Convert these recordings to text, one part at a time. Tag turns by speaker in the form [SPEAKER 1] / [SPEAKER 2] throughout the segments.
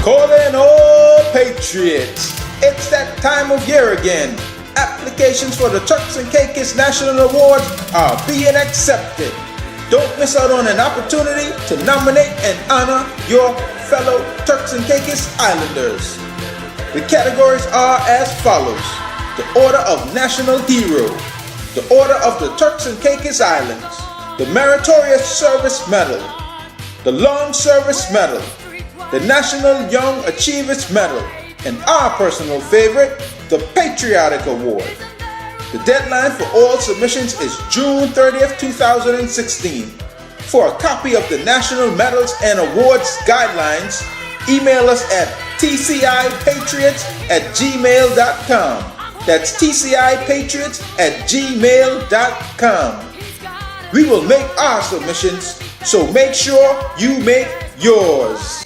[SPEAKER 1] Calling all Patriots. It's that time of year again. Applications for the Turks and Caicos National Awards are being accepted. Don't miss out on an opportunity to nominate and honor your fellow Turks and Caicos Islanders. The categories are as follows: the Order of National Hero, the Order of the Turks and Caicos Islands, the Meritorious Service Medal, the Long Service Medal, the National Young Achievers Medal, and our personal favorite, the Patriotic Award. The deadline for all submissions is June 30th, 2016. For a copy of the National Medals and Awards Guidelines, email us at tcipatriots@gmail.com. That's tcipatriots@gmail.com. We will make our submissions, so make sure you make yours.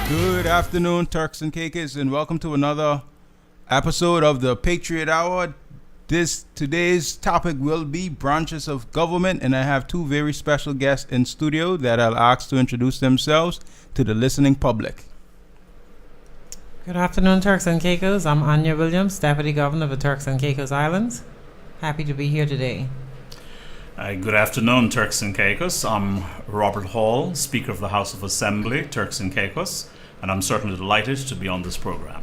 [SPEAKER 2] Good afternoon, Turks and Caicos, and welcome to another episode of the Patriot Hour. Today's topic will be branches of government, and I have two very special guests in studio that I'll ask to introduce themselves to the listening public.
[SPEAKER 3] Good afternoon, Turks and Caicos. I'm Anya Williams, Deputy Governor of the Turks and Caicos Islands. Happy to be here today.
[SPEAKER 4] Good afternoon, Turks and Caicos. I'm Robert Hall, Speaker of the House of Assembly, Turks and Caicos, and I'm certainly delighted to be on this program.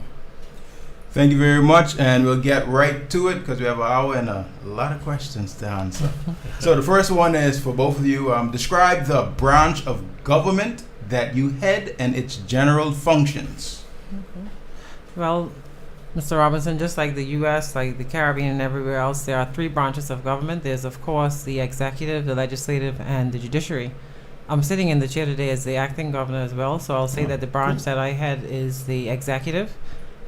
[SPEAKER 2] Thank you very much, and we'll get right to it because we have an hour and a lot of questions to answer. So the first one is for both of you. Describe the branch of government that you head and its general functions.
[SPEAKER 3] Okay. Well, Mr. Robinson, just like the U.S., like the Caribbean and everywhere else, there are three branches of government. There's, of course, the executive, the legislative, and the judiciary. I'm sitting in the chair today as the acting governor as well, so I'll say that the branch that I head is the executive.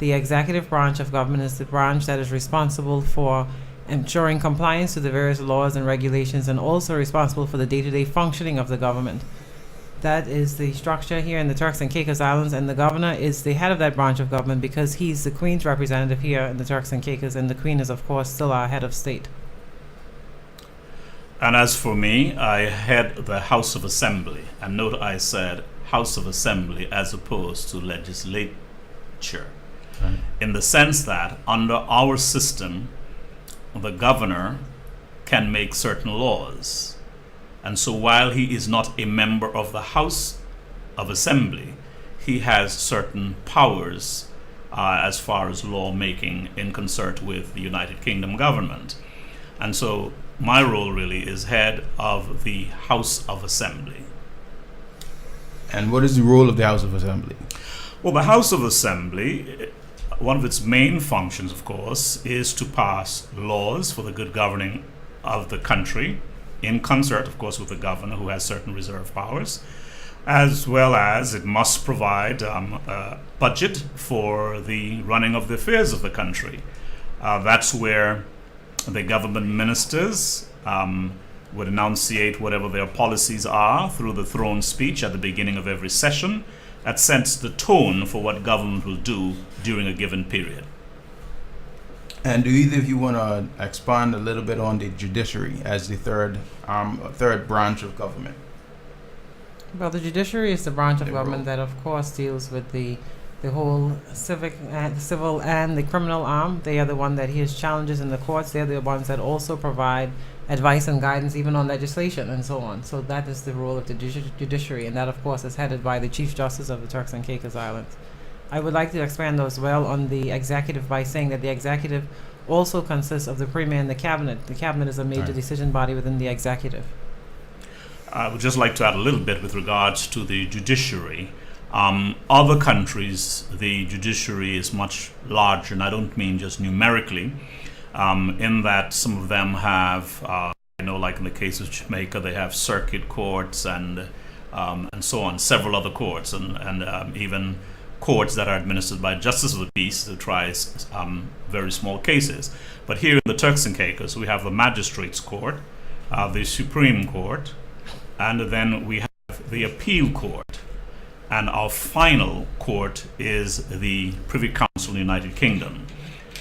[SPEAKER 3] The executive branch of government is the branch that is responsible for ensuring compliance to the various laws and regulations, and also responsible for the day-to-day functioning of the government. That is the structure here in the Turks and Caicos Islands, and the governor is the head of that branch of government because he's the Queen's representative here in the Turks and Caicos, and the Queen is, of course, still our head of state.
[SPEAKER 4] And as for me, I head the House of Assembly. And note I said House of Assembly as opposed to legislature. Right. In the sense that under our system, the governor can make certain laws. And so while he is not a member of the House of Assembly, he has certain powers as far as lawmaking in concert with the United Kingdom government. And so my role really is head of the House of Assembly.
[SPEAKER 2] And what is the role of the House of Assembly?
[SPEAKER 4] Well, the House of Assembly, one of its main functions, of course, is to pass laws for the good governing of the country, in concert, of course, with the governor, who has certain reserve powers, as well as it must provide a budget for the running of the affairs of the country. That's where the government ministers would enunciate whatever their policies are through the throne speech at the beginning of every session. That sets the tone for what government will do during a given period.
[SPEAKER 2] And do either of you want to expand a little bit on the judiciary as the third branch of government?
[SPEAKER 3] Well, the judiciary is the branch of government that, of course, deals with the whole civil and the criminal arm. They are the one that hears challenges in the courts. They are the ones that also provide advice and guidance even on legislation and so on. So that is the role of the judiciary, and that, of course, is headed by the Chief Justice of the Turks and Caicos Islands. I would like to expand as well on the executive by saying that the executive also consists of the Premier and the Cabinet. The Cabinet is a major decision body within the executive.
[SPEAKER 4] I would just like to add a little bit with regards to the judiciary. Other countries, the judiciary is much larger, and I don't mean just numerically, in that some of them have, like in the case of Jamaica, they have circuit courts and so on, several other courts, and even courts that are administered by justice of the peace that tries very small cases. But here in the Turks and Caicos, we have the Magistrates Court, the Supreme Court, and then we have the Appeal Court. And our final court is the Privy Council in the United Kingdom.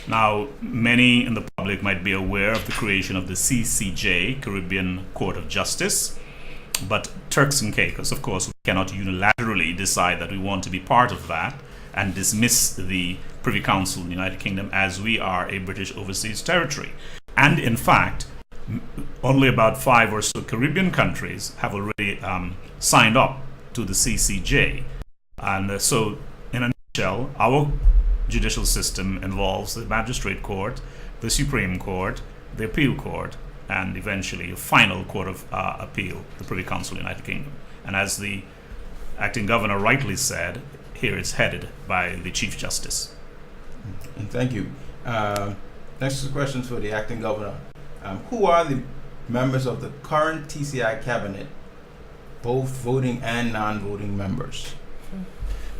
[SPEAKER 4] Now, many in the public might be aware of the creation of the CCJ, Caribbean Court of Justice, but Turks and Caicos, of course, we cannot unilaterally decide that we want to be part of that and dismiss the Privy Council in the United Kingdom as we are a British overseas territory. And in fact, only about 5 or so Caribbean countries have already signed up to the CCJ. And so, in a nutshell, our judicial system involves the Magistrate Court, the Supreme Court, the Appeal Court, and eventually a final Court of Appeal, the Privy Council of the United Kingdom. And as the acting governor rightly said, here it's headed by the Chief Justice.
[SPEAKER 2] Thank you. Next question for the acting governor. Who are the members of the current TCI cabinet, both voting and non-voting members?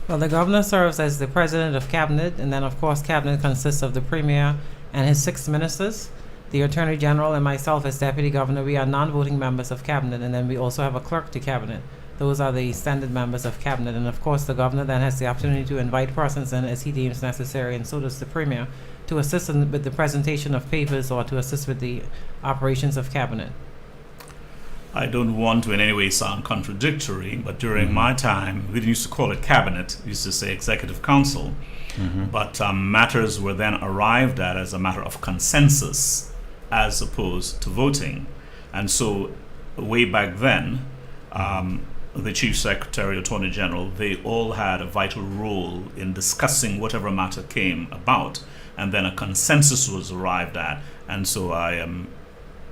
[SPEAKER 3] Well, the governor serves as the president of cabinet, and then of course cabinet consists of the premier and his 6 ministers, the attorney general, and myself as deputy governor. We are non-voting members of cabinet, and then we also have a clerk to cabinet. Those are the standard members of cabinet, and of course the governor then has the opportunity to invite persons in as he deems necessary, and so does the premier, to assist with the presentation of papers or to assist with the operations of cabinet.
[SPEAKER 4] I don't want to in any way sound contradictory, but during my time, we didn't used to call it cabinet, we used to say executive council, but matters were then arrived at as a matter of consensus as opposed to voting. And so way back then, the Chief Secretary, Attorney General, they all had a vital role in discussing whatever matter came about, and then a consensus was arrived at. And so I am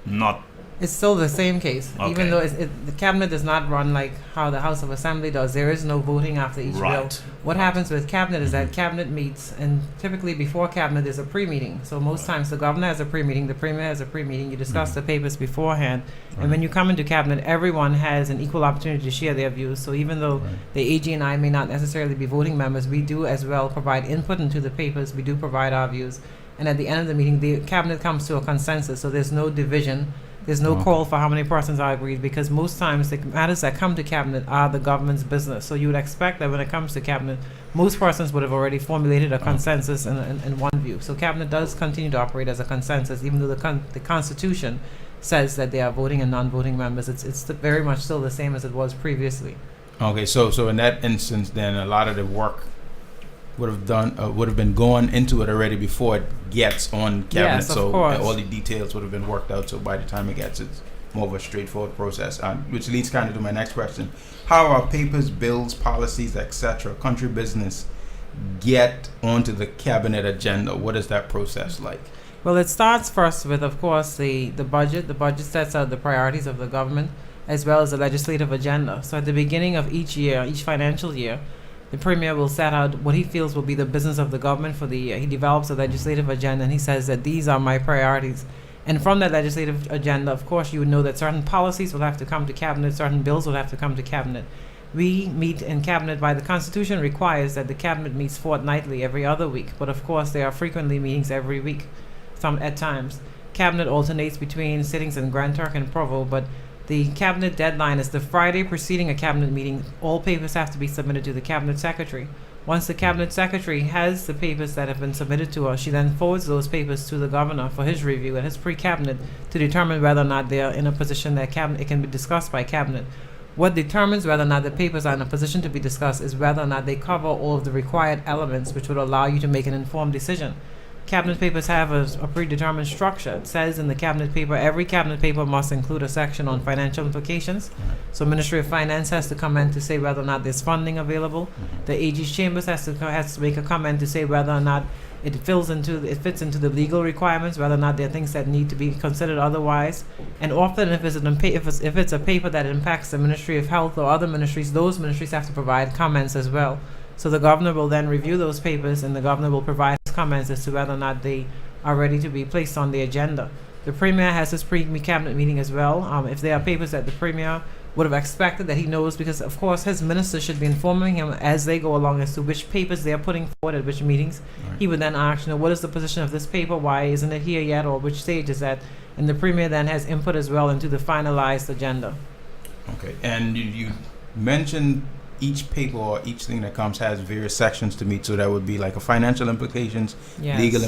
[SPEAKER 4] not...
[SPEAKER 3] It's still the same case,
[SPEAKER 4] Okay.
[SPEAKER 3] even though the cabinet does not run like how the House of Assembly does. There is no voting after each bill.
[SPEAKER 4] Right.
[SPEAKER 3] What happens with cabinet is that cabinet meets, and typically before cabinet there's a pre-meeting. So most times the governor has a pre-meeting, the premier has a pre-meeting. You discuss the papers beforehand, and when you come into cabinet, everyone has an equal opportunity to share their views. So even though the AG and I may not necessarily be voting members, we do as well provide input into the papers. We do provide our views, and at the end of the meeting, the cabinet comes to a consensus. So there's no division. There's no call for how many persons are agreed, because most times the matters that come to cabinet are the government's business. So you would expect that when it comes to cabinet, most persons would have already formulated a consensus in one view. So cabinet does continue to operate as a consensus, even though the Constitution says that they are voting and non-voting members. It's very much still the same as it was previously.
[SPEAKER 2] Okay, so in that instance, then a lot of the work would have been going into it already before it gets on cabinet.
[SPEAKER 3] Yes, of
[SPEAKER 2] so
[SPEAKER 3] course.
[SPEAKER 2] all the details would have been worked out. So by the time it gets, it's more of a straightforward process. Which leads kind of to my next question: how are papers, bills, policies, etc., country business get onto the cabinet agenda? What is that process like?
[SPEAKER 3] Well, it starts first with, of course, the budget. The budget sets out the priorities of the government as well as the legislative agenda. So at the beginning of each year, each financial year, the premier will set out what he feels will be the business of the government for the year. He develops a legislative agenda, and he says that these are my priorities. And from that legislative agenda, of course, you would know that certain policies will have to come to cabinet, certain bills will have to come to cabinet. We meet in cabinet by the Constitution requires that the cabinet meets fortnightly every other week. But of course, there are frequently meetings every week, some at times. Cabinet alternates between sittings in Grand Turk and Provo, but the cabinet deadline is the Friday preceding a cabinet meeting. All papers have to be submitted to the cabinet secretary. Once the cabinet secretary has the papers that have been submitted to her, she then forwards those papers to the governor for his review at his pre-cabinet to determine whether or not they are in a position that it can be discussed by cabinet. What determines whether or not the papers are in a position to be discussed is whether or not they cover all of the required elements which would allow you to make an informed decision. Cabinet papers have a predetermined structure. It says in the cabinet paper, every cabinet paper must include a section on financial implications. So Ministry of Finance has to comment to say whether or not there's funding available. The AG's chambers has to make a comment to say whether or not it fits into the legal requirements, whether or not there are things that need to be considered otherwise. And often if it's a paper that impacts the Ministry of Health or other ministries, those ministries have to provide comments as well. So the governor will then review those papers, and the governor will provide his comments as to whether or not they are ready to be placed on the agenda. The premier has his pre-cabinet meeting as well. If there are papers that the premier would have expected that he knows, because of course his ministers should be informing him as they go along as to which papers they are putting forward at which meetings. Right. He would then ask, what is the position of this paper? Why isn't it here yet? Or which stage is that? And the premier then has input as well into the finalized agenda.
[SPEAKER 2] Okay, and you mentioned each paper or each thing that comes has various sections to meet. So that would be like a financial implications,
[SPEAKER 3] Yes.
[SPEAKER 2] legal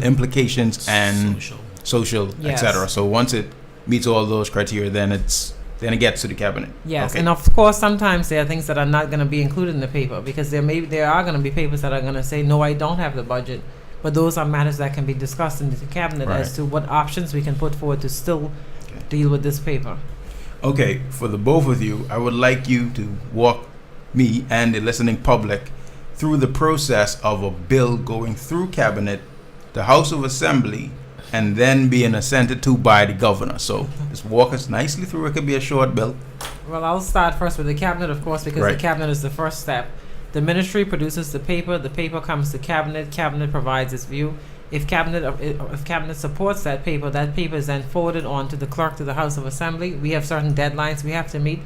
[SPEAKER 2] implications, and social,
[SPEAKER 3] Yes.
[SPEAKER 2] etc. So once it meets all those criteria, then it gets to the cabinet.
[SPEAKER 3] Yes,
[SPEAKER 2] Okay.
[SPEAKER 3] and of course, sometimes there are things that are not going to be included in the paper because there are going to be papers that are going to say, no, I don't have the budget. But those are matters that can be discussed in the cabinet
[SPEAKER 2] Right.
[SPEAKER 3] as to what options we can put forward to still
[SPEAKER 2] Okay.
[SPEAKER 3] deal with this paper.
[SPEAKER 2] Okay, for the both of you, I would like you to walk me and the listening public through the process of a bill going through cabinet, the House of Assembly, and then being assented to by the governor. So just walk us nicely through. It could be a short bill.
[SPEAKER 3] Well, I'll start first with the cabinet, of course, because
[SPEAKER 2] Right.
[SPEAKER 3] the cabinet is the first step. The ministry produces the paper comes to cabinet provides its view. If cabinet supports that paper is then forwarded on to the clerk to the House of Assembly. We have certain deadlines we have to meet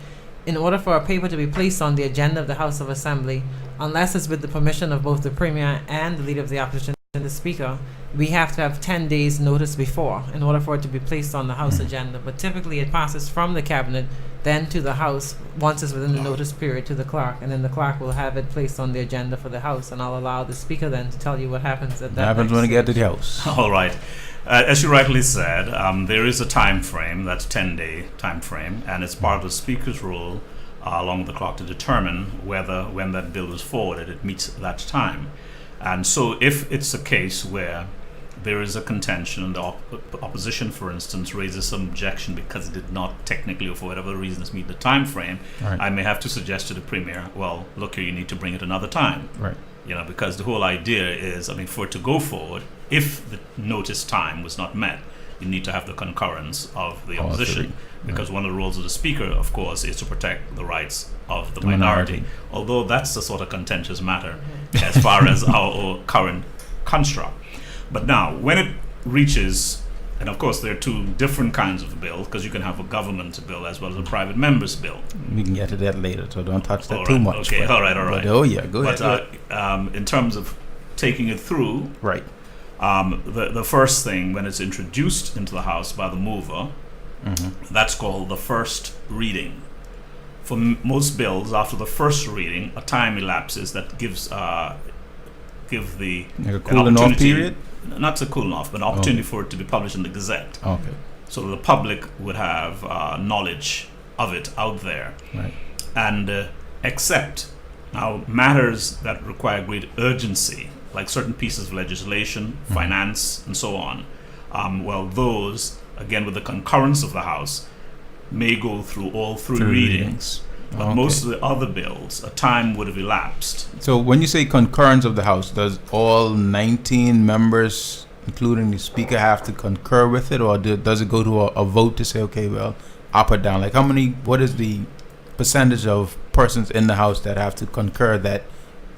[SPEAKER 3] in order for a paper to be placed on the agenda of the House of Assembly, unless it's with the permission of both the Premier and the Leader of the Opposition and the Speaker. We have to have 10 days notice before in order for it to be placed on the House agenda. But typically it passes from the cabinet then to the House once it's within the notice period to the clerk, and then the clerk will have it placed on the agenda for the House, and I'll allow the Speaker then to tell you what happens at that.
[SPEAKER 2] What happens
[SPEAKER 3] next
[SPEAKER 2] when it gets to
[SPEAKER 3] stage.
[SPEAKER 2] the House?
[SPEAKER 4] All right. As you rightly said, there is a time frame, that's 10-day time frame, and it's part of the Speaker's role, along with the clerk, to determine whether, when that bill is forwarded, it meets that time. And so if it's a case where there is a contention and the opposition, for instance, raises some objection because it did not technically or for whatever reasons meet the time frame,
[SPEAKER 2] Right.
[SPEAKER 4] I may have to suggest to the Premier, well, look here, you need to bring it another time.
[SPEAKER 2] Right.
[SPEAKER 4] Because the whole idea is, for it to go forward, if the notice time was not met, you need to have the concurrence of the
[SPEAKER 2] All
[SPEAKER 4] opposition.
[SPEAKER 2] three.
[SPEAKER 4] Because one of the roles of the Speaker, of course, is to protect the rights of the minority. Although that's a sort of contentious matter as far as our current construct. But now, when it reaches, and of course there are two different kinds of bill, because you can have a government bill as well as a private member's bill.
[SPEAKER 2] We can get to that later, so don't touch that
[SPEAKER 4] All
[SPEAKER 2] too
[SPEAKER 4] right,
[SPEAKER 2] much.
[SPEAKER 4] okay,
[SPEAKER 2] but-
[SPEAKER 4] all right.
[SPEAKER 2] but, oh yeah, go
[SPEAKER 4] But
[SPEAKER 2] ahead.
[SPEAKER 4] in terms of taking it through,
[SPEAKER 2] Right.
[SPEAKER 4] the first thing when it's introduced into the House by the mover, that's called the first reading. For most bills, after the first reading, a time elapses that gives give the
[SPEAKER 2] Like a
[SPEAKER 4] an
[SPEAKER 2] cooling off
[SPEAKER 4] opportunity-
[SPEAKER 2] period?
[SPEAKER 4] Not a cooling off, but an opportunity for it to be published in the Gazette,
[SPEAKER 2] Okay.
[SPEAKER 4] so the public would have knowledge of it out there.
[SPEAKER 2] Right.
[SPEAKER 4] And except now matters that require great urgency, like certain pieces of legislation, finance, and so on. Those, again, with the concurrence of the House, may go through all three readings. But
[SPEAKER 2] Okay.
[SPEAKER 4] most of the other bills, a time would have elapsed.
[SPEAKER 2] So when you say concurrence of the House, does all 19 members, including the Speaker, have to concur with it, or does it go to a vote to say, okay, well, up or down? Like what is the percentage of persons in the House that have to concur that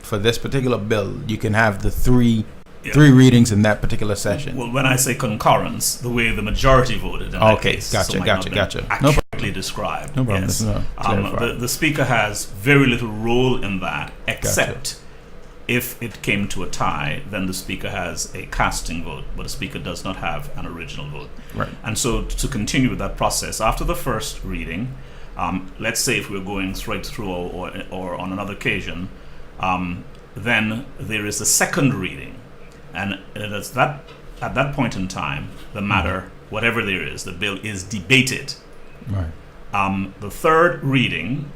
[SPEAKER 2] for this particular bill, you can have the three readings in that particular session?
[SPEAKER 4] Well, when I say concurrence, the way the majority voted in that
[SPEAKER 2] Okay,
[SPEAKER 4] case,
[SPEAKER 2] gotcha,
[SPEAKER 4] so might not
[SPEAKER 2] gotcha.
[SPEAKER 4] been
[SPEAKER 2] No
[SPEAKER 4] accurately described.
[SPEAKER 2] No problem.
[SPEAKER 4] Yes.
[SPEAKER 2] No, clarify.
[SPEAKER 4] The Speaker has very little role in that, except if it came to a tie, then the Speaker has a casting vote, but the Speaker does not have an original vote.
[SPEAKER 2] Right.
[SPEAKER 4] And so to continue with that process, after the first reading, let's say if we're going straight through or on another occasion, then there is a second reading. And it is at that point in time, the matter, whatever there is, the bill is debated.
[SPEAKER 2] Right.
[SPEAKER 4] The third reading,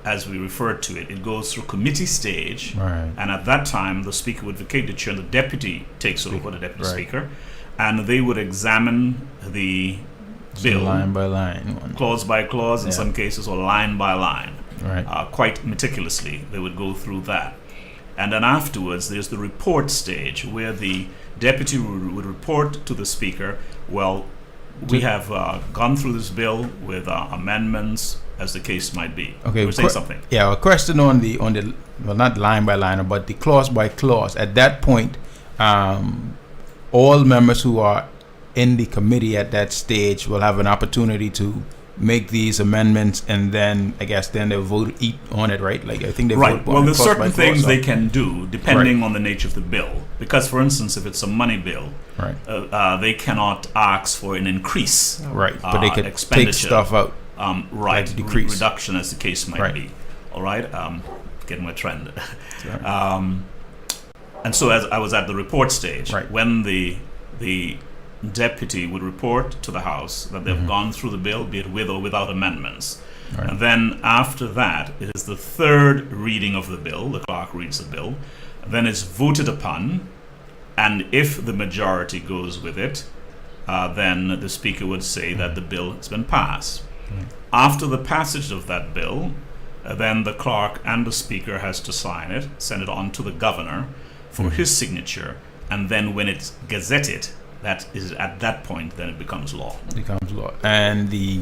[SPEAKER 4] as we referred to it, it goes through committee stage.
[SPEAKER 2] Right.
[SPEAKER 4] And at that time, the Speaker would vacate the chair and the Deputy takes over, the Deputy
[SPEAKER 2] Right.
[SPEAKER 4] Speaker. And they would examine the bill
[SPEAKER 2] line by line.
[SPEAKER 4] clause by clause in
[SPEAKER 2] Yeah.
[SPEAKER 4] some cases, or line by line.
[SPEAKER 2] Right.
[SPEAKER 4] Quite meticulously, they would go through that. And then afterwards, there's the report stage where the deputy would report to the Speaker, well, we have gone through this bill with amendments, as the case might be.
[SPEAKER 2] Okay.
[SPEAKER 4] You were saying something.
[SPEAKER 2] Yeah, a question on the well, not line by line, but the clause by clause. At that point, all members who are in the committee at that stage will have an opportunity to make these amendments, and then I guess then they'll vote on it, right? Like I think they
[SPEAKER 4] Right.
[SPEAKER 2] vote
[SPEAKER 4] Well,
[SPEAKER 2] on it
[SPEAKER 4] there's
[SPEAKER 2] clause
[SPEAKER 4] certain
[SPEAKER 2] by clause,
[SPEAKER 4] things
[SPEAKER 2] so-
[SPEAKER 4] they can do depending on the nature of the bill. Because, for instance, if it's a money bill,
[SPEAKER 2] Right.
[SPEAKER 4] they cannot ask for an increase.
[SPEAKER 2] Right. But they could take
[SPEAKER 4] expenditure.
[SPEAKER 2] stuff out.
[SPEAKER 4] Right,
[SPEAKER 2] Like decrease.
[SPEAKER 4] reduction as the case might
[SPEAKER 2] Right.
[SPEAKER 4] be. All right, getting my trend.
[SPEAKER 2] Sorry.
[SPEAKER 4] And so as I was at the report stage,
[SPEAKER 2] Right.
[SPEAKER 4] when the deputy would report to the House that they've gone through the bill, be it with or without amendments.
[SPEAKER 2] Right.
[SPEAKER 4] And then after that, it is the third reading of the bill. The clerk reads the bill. Then it's voted upon. And if the majority goes with it, then the Speaker would say that the bill has been passed. After the passage of that bill, then the clerk and the Speaker has to sign it, send it on to the Governor for his signature, and then when it's gazetted, that is at that point, then it becomes law.
[SPEAKER 2] Becomes law. And the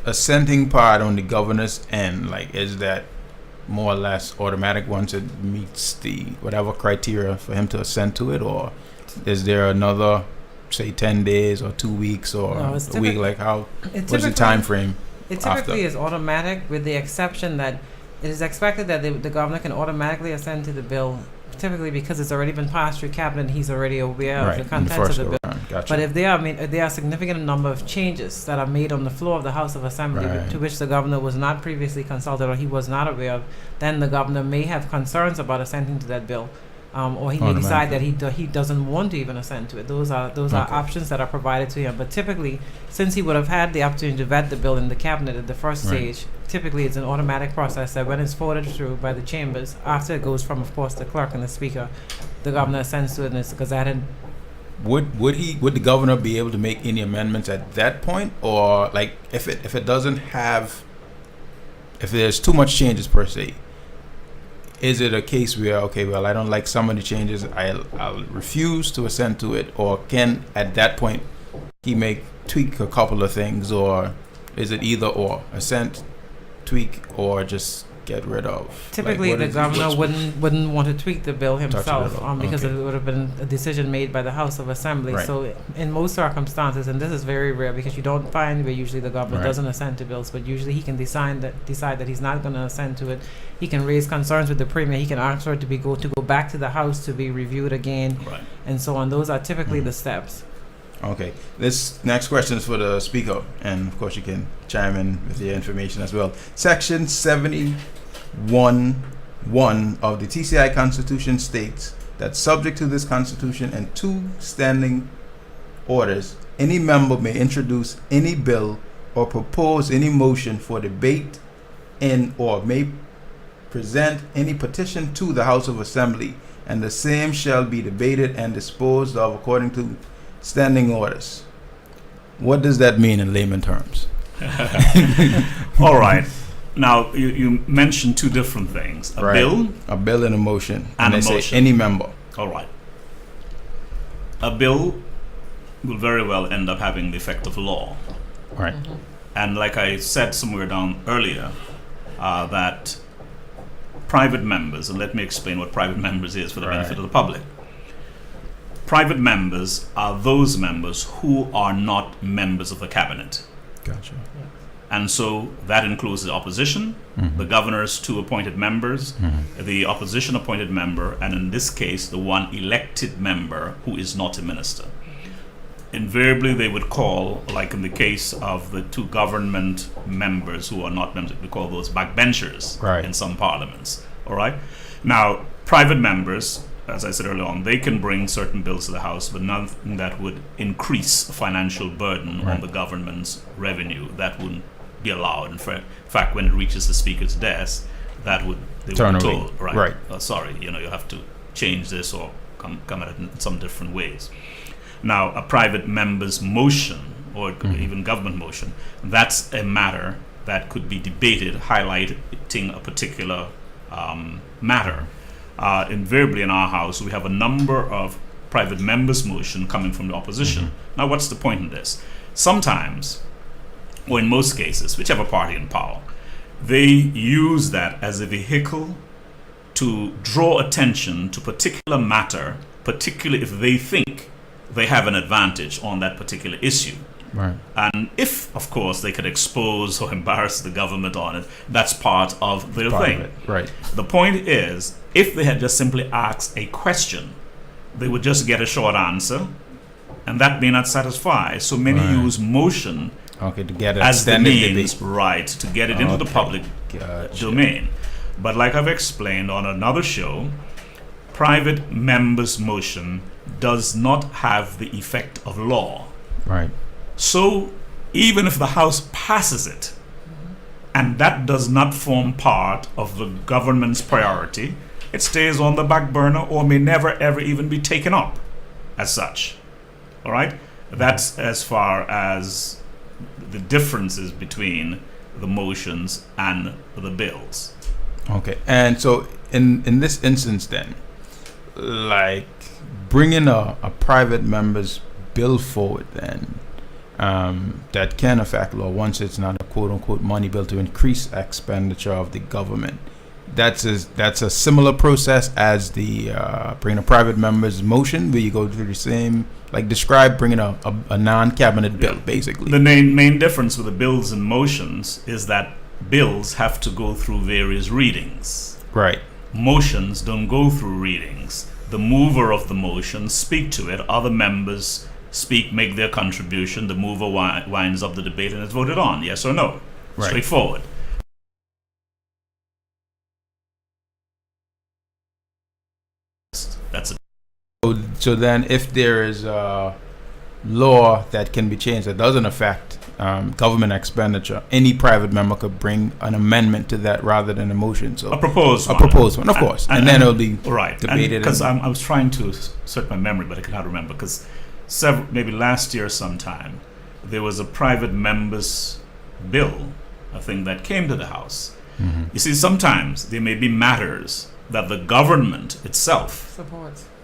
[SPEAKER 2] assenting part on the governor's end, like, is that more or less automatic once it meets the whatever criteria for him to assent to it, or is there another, say, 10 days or 2 weeks or
[SPEAKER 3] No, it's
[SPEAKER 2] a week? Like, how?
[SPEAKER 3] It
[SPEAKER 2] What's the time frame?
[SPEAKER 3] It typically
[SPEAKER 2] after?
[SPEAKER 3] is automatic, with the exception that it is expected that the governor can automatically assent to the bill, typically because it's already been passed through cabinet. He's already aware
[SPEAKER 2] Right,
[SPEAKER 3] of the
[SPEAKER 2] in the
[SPEAKER 3] contents
[SPEAKER 2] first
[SPEAKER 3] of the bill.
[SPEAKER 2] go round. Gotcha.
[SPEAKER 3] But if there are a significant number of changes that are made on the floor of the House of Assembly
[SPEAKER 2] Right.
[SPEAKER 3] to which the governor was not previously consulted or he was not aware of, then the governor may have concerns about assenting to that bill, or he may decide that he doesn't want to even assent to it. Those are
[SPEAKER 2] Okay.
[SPEAKER 3] options that are provided to him. But typically, since he would have had the opportunity to vet the bill in the cabinet at the first
[SPEAKER 2] Right.
[SPEAKER 3] stage, typically it's an automatic process that when it's forwarded through by the chambers, after it goes from, of course, the clerk and the Speaker, the governor assents to it and it's gazetted.
[SPEAKER 2] Would the governor be able to make any amendments at that point, or like if it doesn't have, if there's too much changes per se, is it a case where, okay, well, I don't like some of the changes, I'll refuse to assent to it, or can at that point he tweak a couple of things, or is it either or, assent, tweak, or just get rid of?
[SPEAKER 3] Typically,
[SPEAKER 2] Like,
[SPEAKER 3] the governor wouldn't want to tweak the bill himself,
[SPEAKER 2] at all.
[SPEAKER 3] because
[SPEAKER 2] Okay.
[SPEAKER 3] it would have been a decision made by the House of Assembly.
[SPEAKER 2] Right.
[SPEAKER 3] So, in most circumstances, and this is very rare because you don't find where usually the governor
[SPEAKER 2] Right.
[SPEAKER 3] doesn't assent to bills, but usually he can decide that he's not going to assent to it. He can raise concerns with the Premier. He can ask for it to go back to the House to be reviewed again,
[SPEAKER 4] Right.
[SPEAKER 3] and so on. Those are typically the steps.
[SPEAKER 2] Okay. This next question is for the Speaker, and of course you can chime in with your information as well. Section 71(1) of the TCI Constitution states that subject to this Constitution and two standing orders, any member may introduce any bill or propose any motion for debate in, or may present any petition to the House of Assembly, and the same shall be debated and disposed of according to standing orders. What does that mean in layman terms?
[SPEAKER 4] All right. Now, you mentioned two different things. A
[SPEAKER 2] Right.
[SPEAKER 4] bill.
[SPEAKER 2] A bill and a motion.
[SPEAKER 4] And
[SPEAKER 2] they
[SPEAKER 4] a
[SPEAKER 2] say
[SPEAKER 4] motion.
[SPEAKER 2] any member.
[SPEAKER 4] All right. A bill will very well end up having the effect of law.
[SPEAKER 2] Right.
[SPEAKER 4] And like I said somewhere down earlier, that private members, and let me explain what private members is for the benefit of the public. Private members are those members who are not members of the cabinet.
[SPEAKER 2] Gotcha.
[SPEAKER 4] And so that includes the opposition, the governor's two appointed members, the opposition appointed member, and in this case, the one elected member who is not a minister. Invariably, they would call, like in the case of the two government members who are not members, we call those backbenchers
[SPEAKER 2] Right.
[SPEAKER 4] in some parliaments. All right. Now, private members, as I said earlier on, they can bring certain bills to the House, but nothing that would increase financial burden
[SPEAKER 2] Right.
[SPEAKER 4] on the government's revenue. That wouldn't be allowed. In fact, when it reaches the Speaker's desk, they would be told, right? Sorry, you have to change this or come at it in some different ways. Now, a private member's motion, or even government motion, that's a matter that could be debated, highlighting a particular matter. Invariably in our House, we have a number of private members' motion coming from the opposition. Now, what's the point in this? Sometimes, or in most cases, whichever party in power, they use that as a vehicle to draw attention to particular matter, particularly if they think they have an advantage on that particular issue.
[SPEAKER 2] Right.
[SPEAKER 4] And if, of course, they could expose or embarrass the government on it, that's part of their thing.
[SPEAKER 2] Right.
[SPEAKER 4] The point is, if they had just simply asked a question, they would just get a short answer, and that may not satisfy. So many
[SPEAKER 2] Right.
[SPEAKER 4] use motion
[SPEAKER 2] Okay, to get a
[SPEAKER 4] as the
[SPEAKER 2] standing
[SPEAKER 4] means,
[SPEAKER 2] debate.
[SPEAKER 4] right, to get it into the
[SPEAKER 2] Okay.
[SPEAKER 4] public
[SPEAKER 2] Gotcha.
[SPEAKER 4] domain. But like I've explained on another show, private members' motion does not have the effect of law.
[SPEAKER 2] Right.
[SPEAKER 4] So even if the House passes it, and that does not form part of the government's priority, it stays on the back burner or may never ever even be taken up as such. All right? That's as far as the differences between the motions and the bills.
[SPEAKER 2] Okay. And so in this instance then, like bringing a private member's bill forward then, that can affect law once it's not a quote-unquote money bill to increase expenditure of the government. That's a similar process as the bringing a private member's motion, where you go through the same, like describe bringing a non-cabinet bill, basically.
[SPEAKER 4] The main difference with the bills and motions is that bills have to go through various readings.
[SPEAKER 2] Right.
[SPEAKER 4] Motions don't go through readings. The mover of the motion speak to it, other members speak, make their contribution, the mover winds up the debate and it's voted on, yes or no.
[SPEAKER 2] Right.
[SPEAKER 4] Straightforward. That's it.
[SPEAKER 2] So then if there is a law that can be changed that doesn't affect government expenditure, any private member could bring an amendment to that rather than a motion. So
[SPEAKER 4] a proposed
[SPEAKER 2] one, of course. And then it'll be
[SPEAKER 4] right.
[SPEAKER 2] Debated.
[SPEAKER 4] Because I was trying to search my memory, but I cannot remember. Because maybe last year sometime, there was a private member's bill, I think, that came to the House.
[SPEAKER 2] Mm-hmm.
[SPEAKER 4] You see, sometimes there may be matters that the government itself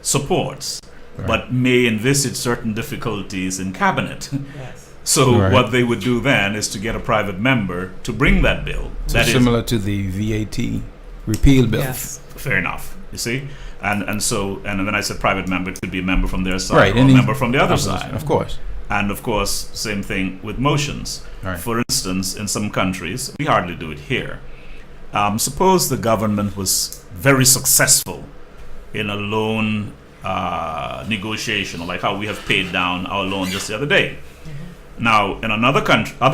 [SPEAKER 4] supports,
[SPEAKER 2] Right.
[SPEAKER 4] but may envisage certain difficulties in cabinet.
[SPEAKER 3] Yes.
[SPEAKER 4] So
[SPEAKER 2] Right.
[SPEAKER 4] what they would do then is to get a private member to bring that bill.
[SPEAKER 2] So
[SPEAKER 4] That is
[SPEAKER 2] similar to the VAT repeal bill.
[SPEAKER 3] Yes.
[SPEAKER 4] fair enough. You see, and when I said private member, it could be a member from their side
[SPEAKER 2] Right,
[SPEAKER 4] or a member from the other side.
[SPEAKER 2] Of course.
[SPEAKER 4] And of course, same thing with motions.
[SPEAKER 2] Right.
[SPEAKER 4] For instance, in some countries, we hardly do it here. Suppose the government was very successful in a loan negotiation, like how we have paid down our loan just the other day. Now, in other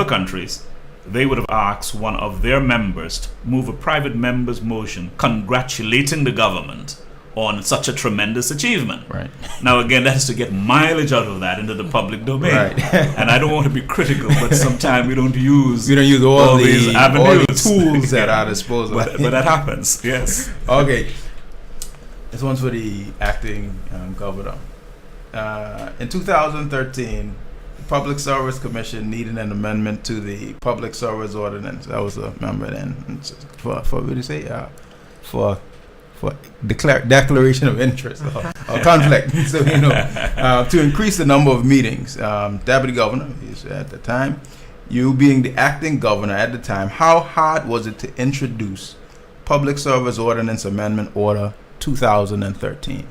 [SPEAKER 4] countries, they would have asked one of their members to move a private member's motion congratulating the government on such a tremendous achievement.
[SPEAKER 2] Right.
[SPEAKER 4] Now, again, that is to get mileage out of that into the public domain.
[SPEAKER 2] Right.
[SPEAKER 4] And I don't want to be critical, but sometimes we don't use
[SPEAKER 2] all
[SPEAKER 4] these
[SPEAKER 2] the
[SPEAKER 4] avenues.
[SPEAKER 2] tools at our disposal.
[SPEAKER 4] But that happens, yes.
[SPEAKER 2] Okay. This one's for the acting governor. In 2013, the Public Service Commission needed an amendment to the Public Service Ordinance. I was a member then. For what do you say? For declaration of interest or conflict. So, to increase the number of meetings. Deputy Governor, at the time, you being the acting governor at the time, how hard was it to introduce Public Service Ordinance Amendment Order 2013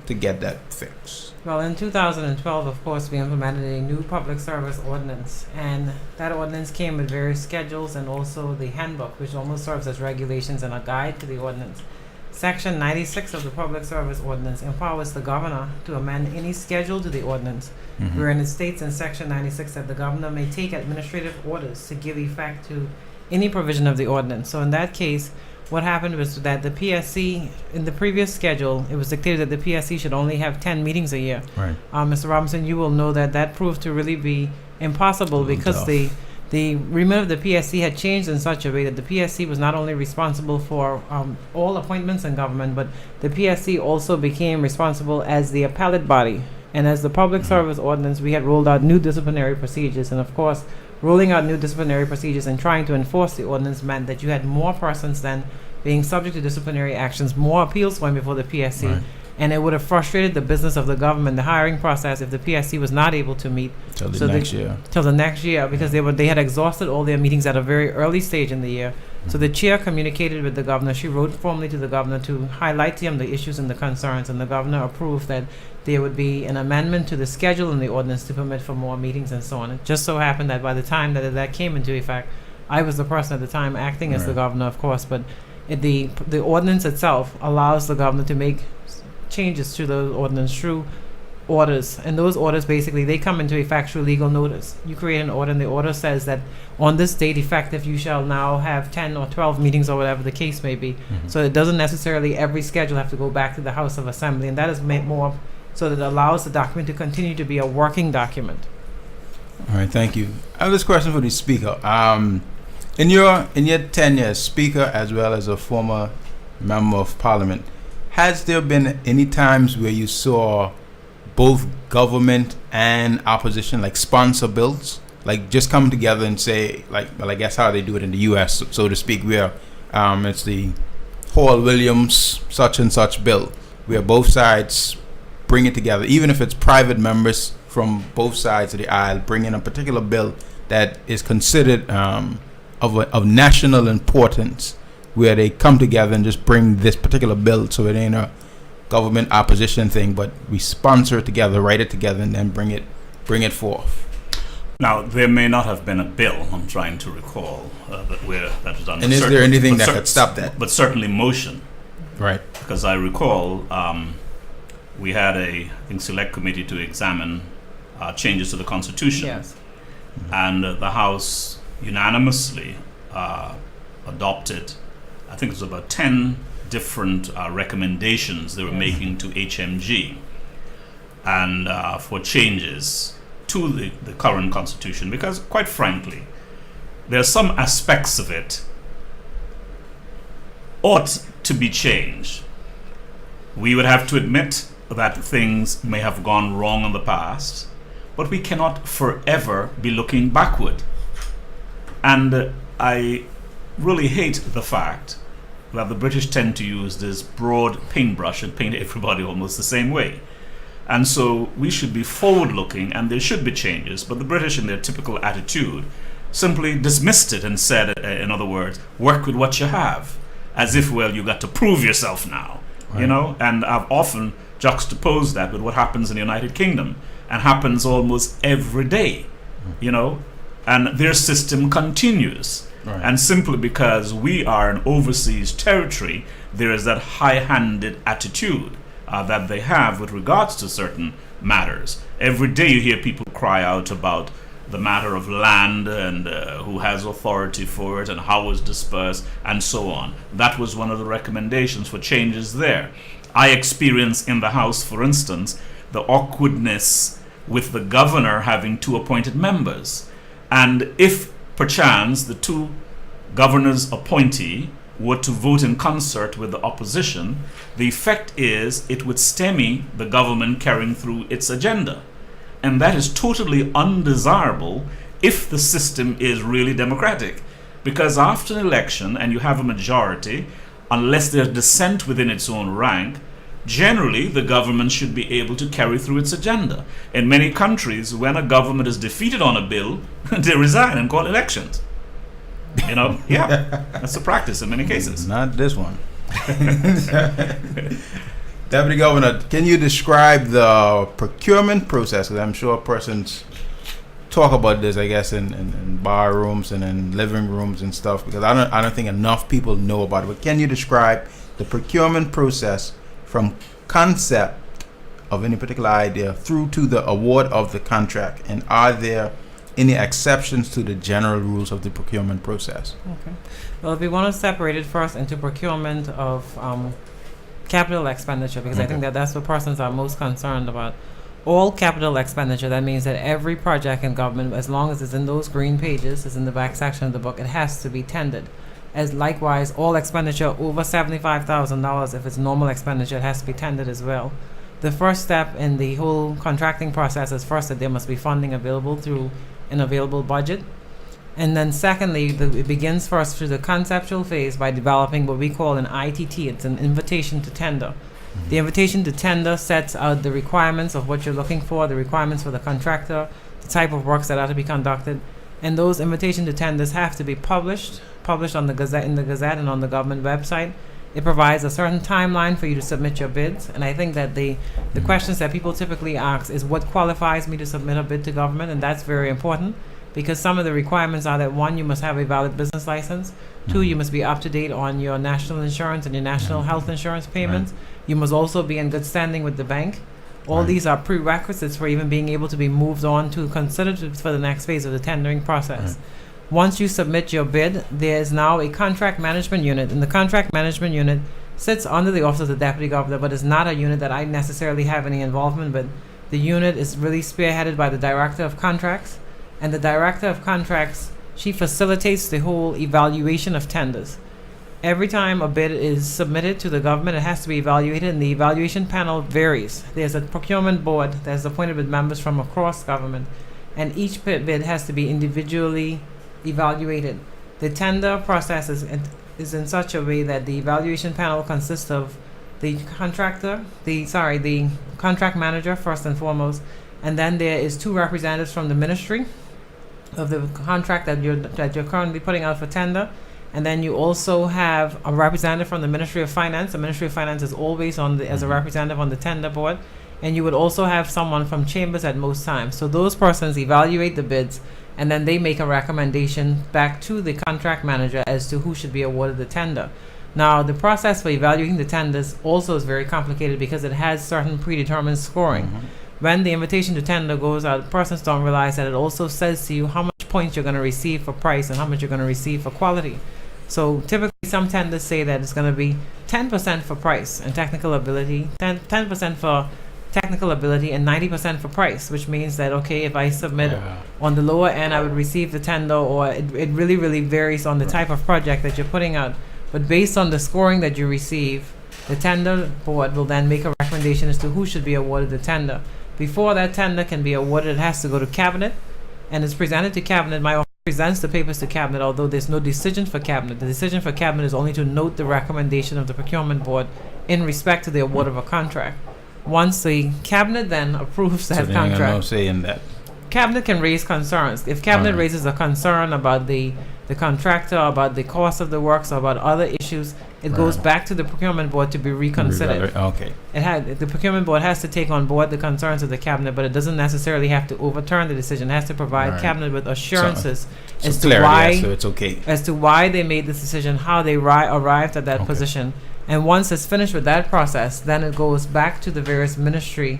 [SPEAKER 2] to get that fixed?
[SPEAKER 3] Well, in 2012, of course, we implemented a new public service ordinance, and that ordinance came with various schedules and also the handbook, which almost serves as regulations and a guide to the ordinance. Section 96 of the Public Service Ordinance empowers the governor to amend any schedule to the ordinance, wherein it states in Section 96 that the governor may take administrative orders to give effect to any provision of the ordinance. So in that case, what happened was that the PSC, in the previous schedule, it was dictated that the PSC should only have 10 meetings a year.
[SPEAKER 2] Right.
[SPEAKER 3] Mr. Robinson, you will know that proved to really be impossible because
[SPEAKER 2] tough.
[SPEAKER 3] the remit of the PSC had changed in such a way that the PSC was not only responsible for all appointments in government, but the PSC also became responsible as the appellate body. And as the Public Service Ordinance, we had rolled out new disciplinary procedures. And of course, rolling out new disciplinary procedures and trying to enforce the ordinance meant that you had more persons then being subject to disciplinary actions, more appeals going before the PSC.
[SPEAKER 2] Right.
[SPEAKER 3] And it would have frustrated the business of the government, the hiring process, if the PSC was not able to meet
[SPEAKER 2] Till the next year.
[SPEAKER 3] till the next year, because they had exhausted all their meetings at a very early stage in the year. So the chair communicated with the governor. She wrote formally to the governor to highlight to him the issues and the concerns, and the governor approved that there would be an amendment to the schedule in the ordinance to permit for more meetings and so on. It just so happened that by the time that came into effect, I was the person at the time acting as the governor, of course, but the ordinance itself allows the governor to make changes to the ordinance through orders, and those orders basically they come into effect through legal notice. You create an order, and the order says that on this date effective, you shall now have 10 or 12 meetings or whatever the case may be. So it doesn't necessarily every schedule have to go back to the House of Assembly, and that is made more so that it allows the document to continue to be a working document.
[SPEAKER 2] All right, thank you. I have this question for the speaker. In your tenure as speaker as well as a former member of parliament, has there been any times where you saw both government and opposition like sponsor bills, like just come together and say, like, well, I guess how they do it in the U.S., so to speak, where it's the Hall-Williams such and such bill, where both sides bring it together, even if it's private members from both sides of the aisle bringing a particular bill that is considered of national importance, where they come together and just bring this particular bill, so it ain't a government opposition thing, but we sponsor it together, write it together, and then bring it forth.
[SPEAKER 4] Now, there may not have been a bill, I'm trying to recall, that was done.
[SPEAKER 2] And is there anything that could stop that?
[SPEAKER 4] But certainly motion.
[SPEAKER 2] Right.
[SPEAKER 4] Because I recall we had a select committee to examine changes to the Constitution.
[SPEAKER 3] Yes.
[SPEAKER 4] And the House unanimously adopted, I think it was about 10 different recommendations they were making to HMG and for changes to the current Constitution, because quite frankly, there are some aspects of it ought to be changed. We would have to admit that things may have gone wrong in the past, but we cannot forever be looking backward. And I really hate the fact that the British tend to use this broad paintbrush and paint everybody almost the same way. And so we should be forward-looking, and there should be changes, but the British, in their typical attitude, simply dismissed it and said, in other words, work with what you have, as if, well, you got to prove yourself now, right. You know? And I've often juxtaposed that with what happens in the United Kingdom, and happens almost every day, you know? And their system continues. Right. And simply because we are an overseas territory, there is that high-handed attitude that they have with regards to certain matters. Every day you hear people cry out about the matter of land and who has authority for it and how it's dispersed and so on. That was one of the recommendations for changes there. I experienced in the House, for instance, the awkwardness with the governor having 2 appointed members. And if perchance the 2 governors appointee were to vote in concert with the opposition, the effect is it would stymie the government carrying through its agenda. And that is totally undesirable if the system is really democratic. Because after an election and you have a majority, unless there's dissent within its own rank, generally the government should be able to carry through its agenda. In many countries, when a government is defeated on a bill, they resign and call elections. You know, yeah, that's a practice in many cases.
[SPEAKER 2] Not this one. Deputy Governor, can you describe the procurement process? Because I'm sure persons talk about this, I guess, in bar rooms and in living rooms and stuff. Because I don't think enough people know about it. But can you describe the procurement process from concept of any particular idea through to the award of the contract? And are there any exceptions to the general rules of the procurement process?
[SPEAKER 3] Okay. Well, if we want to separate it first into procurement of capital expenditure, because I think that's what persons are most concerned about. All capital expenditure, that means that every project in government, as long as it's in those green pages, it's in the back section of the book, it has to be tendered. As likewise, all expenditure over $75,000, if it's normal expenditure, it has to be tendered as well. The first step in the whole contracting process is first that there must be funding available through an available budget. And then secondly, it begins first through the conceptual phase by developing what we call an ITT. It's an invitation to tender. The invitation to tender sets out the requirements of what you're looking for, the requirements for the contractor, the type of works that are to be conducted. And those invitation to tenders have to be published on the Gazette, in the Gazette and on the government website. It provides a certain timeline for you to submit your bids. And I think that the questions that people typically ask is what qualifies me to submit a bid to government, and that's very important because some of the requirements are that 1, you must have a valid business license. 2, you must be up to date on your national insurance and your national health insurance payments. You must also be in good standing with the bank. All
[SPEAKER 2] Right.
[SPEAKER 3] these are prerequisites for even being able to be moved on to considered for the next phase of the tendering process.
[SPEAKER 2] Right.
[SPEAKER 3] Once you submit your bid, there is now a contract management unit, and the contract management unit sits under the office of the deputy governor, but is not a unit that I necessarily have any involvement with. The unit is really spearheaded by the director of contracts, and the director of contracts, she facilitates the whole evaluation of tenders. Every time a bid is submitted to the government, it has to be evaluated, and the evaluation panel varies. There's a procurement board that's appointed with members from across government, and each bid has to be individually evaluated. The tender process is in such a way that the evaluation panel consists of the contract manager first and foremost, and then there is 2 representatives from the ministry of the contract that you're currently putting out for tender. And then you also have a representative from the Ministry of Finance. The Ministry of Finance is always as a representative on the tender board. And you would also have someone from chambers at most times. So those persons evaluate the bids, and then they make a recommendation back to the contract manager as to who should be awarded the tender. Now, the process for evaluating the tenders also is very complicated because it has certain predetermined scoring. When the invitation to tender goes out, persons don't realize that it also says to you how much points you're going to receive for price and how much you're going to receive for quality. So typically some tenders say that it's going to be 10% for price and technical ability, 10% for technical ability, and 90% for price, which means that, okay, if I submit on the lower end, I would receive the tender, or it really, really varies on the type of project that you're putting out. But based on the scoring that you receive, the tender board will then make a recommendation as to who should be awarded the tender. Before that tender can be awarded, it has to go to cabinet, and it's presented to cabinet. My office presents the papers to cabinet, although there's no decision for cabinet. The decision for cabinet is only to note the recommendation of the procurement board in respect to the award of a contract. Once the cabinet then approves that contract,
[SPEAKER 2] no say in that.
[SPEAKER 3] cabinet can raise concerns. If cabinet
[SPEAKER 2] Alright.
[SPEAKER 3] raises a concern about the contractor, about the cost of the works, or about other issues, it goes
[SPEAKER 2] Right.
[SPEAKER 3] back to the procurement board to be reconsidered.
[SPEAKER 2] Okay.
[SPEAKER 3] The procurement board has to take on board the concerns of the cabinet, but it doesn't necessarily have to overturn the decision. It has to provide
[SPEAKER 2] Right.
[SPEAKER 3] cabinet with assurances
[SPEAKER 2] So
[SPEAKER 3] as to
[SPEAKER 2] clarity,
[SPEAKER 3] why
[SPEAKER 2] so it's okay.
[SPEAKER 3] as to why they made this decision, how they arrived at that
[SPEAKER 2] Okay.
[SPEAKER 3] position. And once it's finished with that process, then it goes back to the various ministry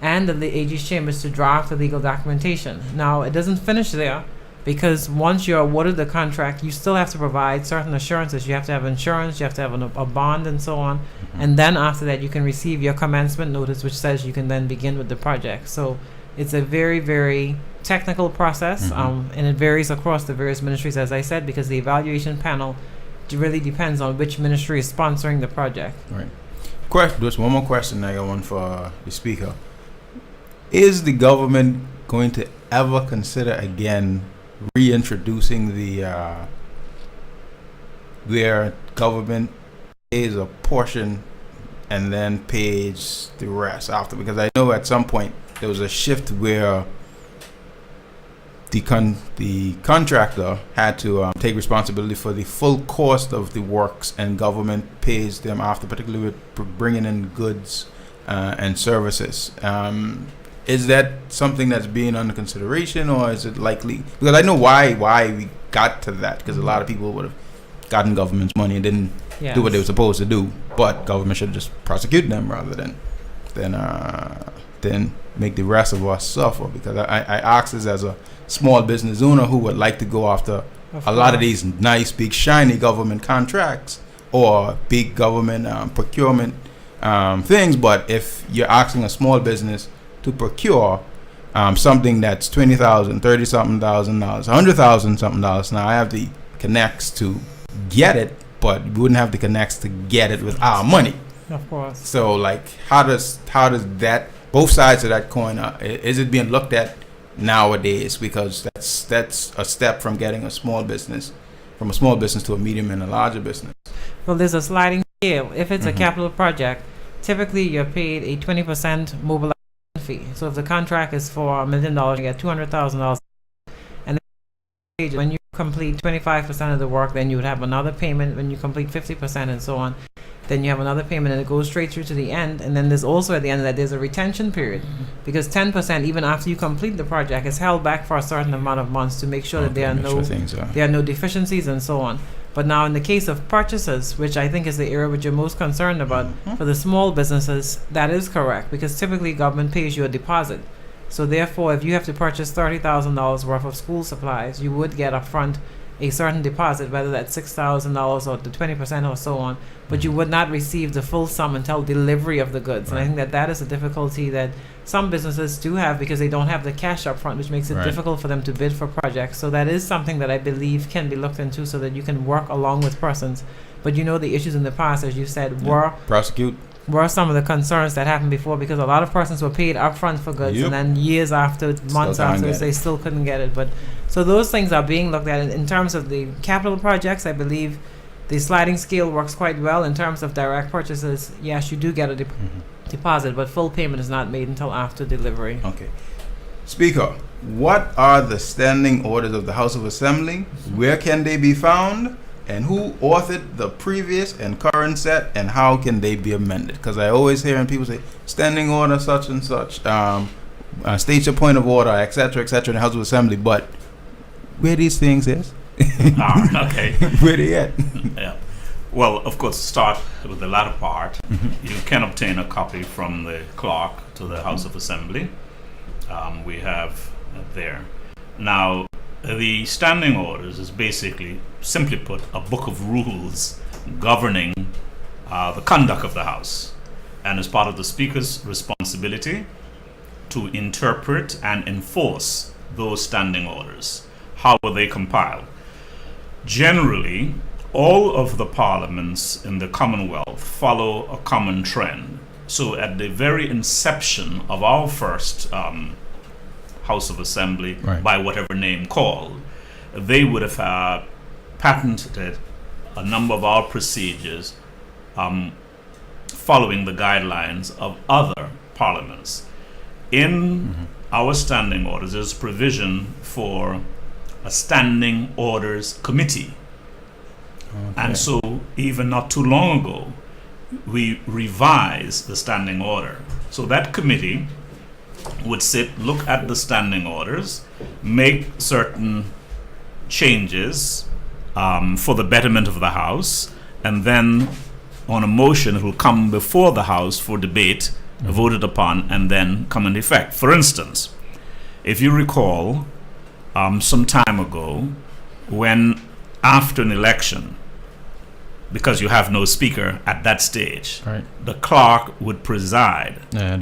[SPEAKER 3] and the AG's chambers to draft the legal documentation. Now, it doesn't finish there, because once you're awarded the contract, you still have to provide certain assurances. You have to have insurance, you have to have a bond, and so on. And then after that, you can receive your commencement notice, which says you can then begin with the project. So it's a very, very technical process, and it varies across the various ministries, as I said, because the evaluation panel really depends on which ministry is sponsoring the project.
[SPEAKER 2] Right. Just one more question. I got one for the speaker. Is the government going to ever consider again reintroducing where government pays a portion and then pays the rest after? Because I know at some point there was a shift where the contractor had to take responsibility for the full cost of the works, and government pays them after, particularly with bringing in goods and services. Is that something that's being under consideration, or is it likely? Because I know why we got to that, because a lot of people would have gotten government's money and didn't do what they were supposed to do, but government should just prosecute them rather than make the rest of us suffer. Because I ask this as a small business owner who would like to go after a lot of these nice, big, shiny government contracts or big government procurement things. But if you're asking a small business to procure something that's $20,000, $30-something thousand dollars, $100,000 something dollars, now I have the connects to get it, but we wouldn't have the connects to get it with our money.
[SPEAKER 3] Of course.
[SPEAKER 2] So, like, how does that, both sides of that coin, is it being looked at nowadays? Because that's a step from getting a small business to a medium and a larger business.
[SPEAKER 3] Well, there's a sliding scale. If it's a capital project, typically you're paid a 20% mobilization fee. So if the contract is for $1 million, you get $200,000. And then when you complete 25% of the work, then you would have another payment. When you complete 50% and so on, then you have another payment, and it goes straight through to the end. And then there's also, at the end of that, there's a retention period, because 10%, even after you complete the project, is held back for a certain amount of months to make sure that there are no deficiencies and so on. But now in the case of purchases, which I think is the area which you're most concerned about, for the small businesses, that is correct, because typically government pays you a deposit. So therefore, if you have to purchase $30,000 worth of school supplies, you would get upfront a certain deposit, whether that's $6,000 or the 20% or so on, but you would not receive the full sum until delivery of the goods. And I think that that is a difficulty that some businesses do have because they don't have the cash up front, which makes it difficult for them to bid for projects. So that is something that I believe can be looked into so that you can work along with persons. But the issues in the past, as you said, were some of the concerns that happened before, because a lot of persons were paid upfront for goods, and then years after, months afterwards, they still couldn't get it. But so those things are being looked at. In terms of the capital projects, I believe the sliding scale works quite well. In terms of direct purchases, yes, you do get a deposit, but full payment is not made until after delivery.
[SPEAKER 2] Okay. Speaker, what are the standing orders of the House of Assembly? Where can they be found? And who authored the previous and current set, and how can they be amended? Because I always hear people say, standing order such and such, state your point of order, etc., in the House of Assembly. But where these things is?
[SPEAKER 4] Okay.
[SPEAKER 2] Where they at?
[SPEAKER 4] Yeah. Well, of course, start with the latter part. You can obtain a copy from the clerk to the House of Assembly. We have there. Now, the standing orders is basically, simply put, a book of rules governing the conduct of the House, and is part of the Speaker's responsibility to interpret and enforce those standing orders. How were they compiled? Generally, all of the parliaments in the Commonwealth follow a common trend. So at the very inception of our first House of Assembly, by whatever name called, they would have patented a number of our procedures following the guidelines of other parliaments. In our standing orders, there's provision for a standing orders committee. And so even not too long ago, we revised the standing order. So that committee would sit, look at the standing orders, make certain changes for the betterment of the House, and then on a motion it will come before the House for debate, voted upon, and then come into effect. For instance, if you recall, some time ago, when after an election, because you have no speaker at that stage, the clerk would preside.
[SPEAKER 2] I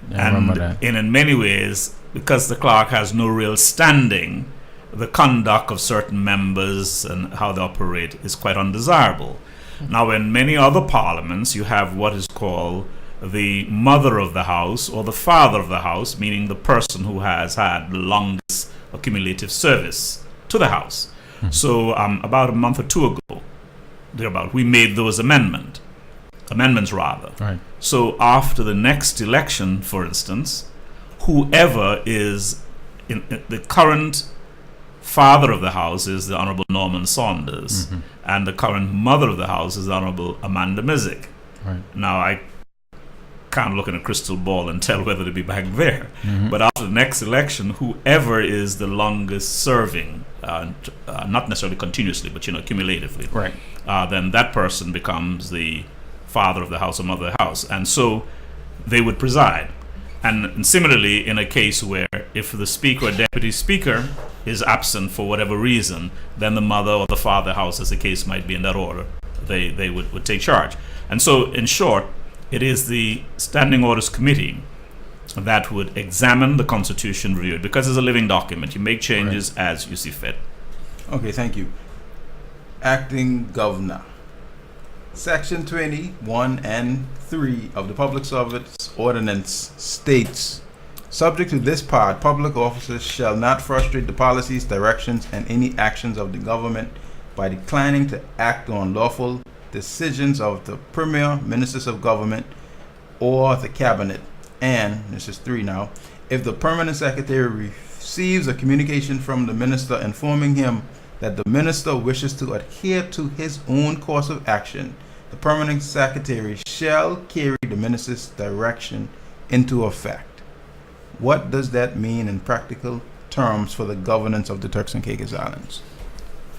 [SPEAKER 2] remember that.
[SPEAKER 4] And in many ways, because the clerk has no real standing, the conduct of certain members and how they operate is quite undesirable. Now, in many other parliaments, you have what is called the mother of the House or the father of the House, meaning the person who has had the longest accumulative service to the House. So about a month or two ago, thereabout, we made those amendments. So after the next election, for instance, whoever is in the current father of the House is the Honorable Norman Saunders, and the current mother of the House is the Honorable Amanda Mizik. Now, I can't look in a crystal ball and tell whether to be back there, but after the next election, whoever is the longest serving, not necessarily continuously, but cumulatively, then that person becomes the father of the House or mother of the House, and so they would preside. And similarly, in a case where if the Speaker or Deputy Speaker is absent for whatever reason, then the mother or the father of the House, as the case might be in that order, they would take charge. And so, in short, it is the Standing Orders Committee that would examine the Constitution, review it, because it's a living document. You make changes as you see fit.
[SPEAKER 2] Okay, thank you. Acting Governor. Section 21 and 3 of the Public Service Ordinance states, subject to this part, public officers shall not frustrate the policies, directions, and any actions of the government by declining to act on lawful decisions of the Premier, Ministers of Government, or the Cabinet. And, this is 3 now, if the Permanent Secretary receives a communication from the Minister informing him that the Minister wishes to adhere to his own course of action, the Permanent Secretary shall carry the Minister's direction into effect. What does that mean in practical terms for the governance of the Turks and Caicos Islands?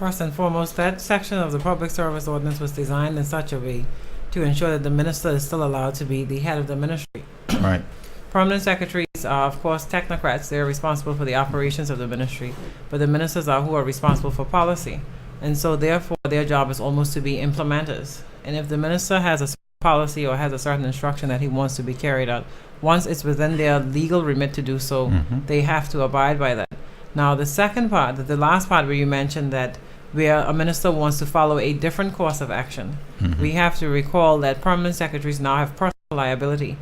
[SPEAKER 3] First and foremost, that section of the Public Service Ordinance was designed in such a way to ensure that the minister is still allowed to be the head of the ministry.
[SPEAKER 2] Right.
[SPEAKER 3] Permanent secretaries are, of course, technocrats. They're responsible for the operations of the ministry, but the ministers are who are responsible for policy. And so, therefore, their job is almost to be implementers. And if the minister has a certain policy or has a certain instruction that he wants to be carried out, once it's within their legal remit to do so, they have to abide by that. Now, the second part, the last part where you mentioned that where a minister wants to follow a different course of action, we have to recall that permanent secretaries now have personal liability,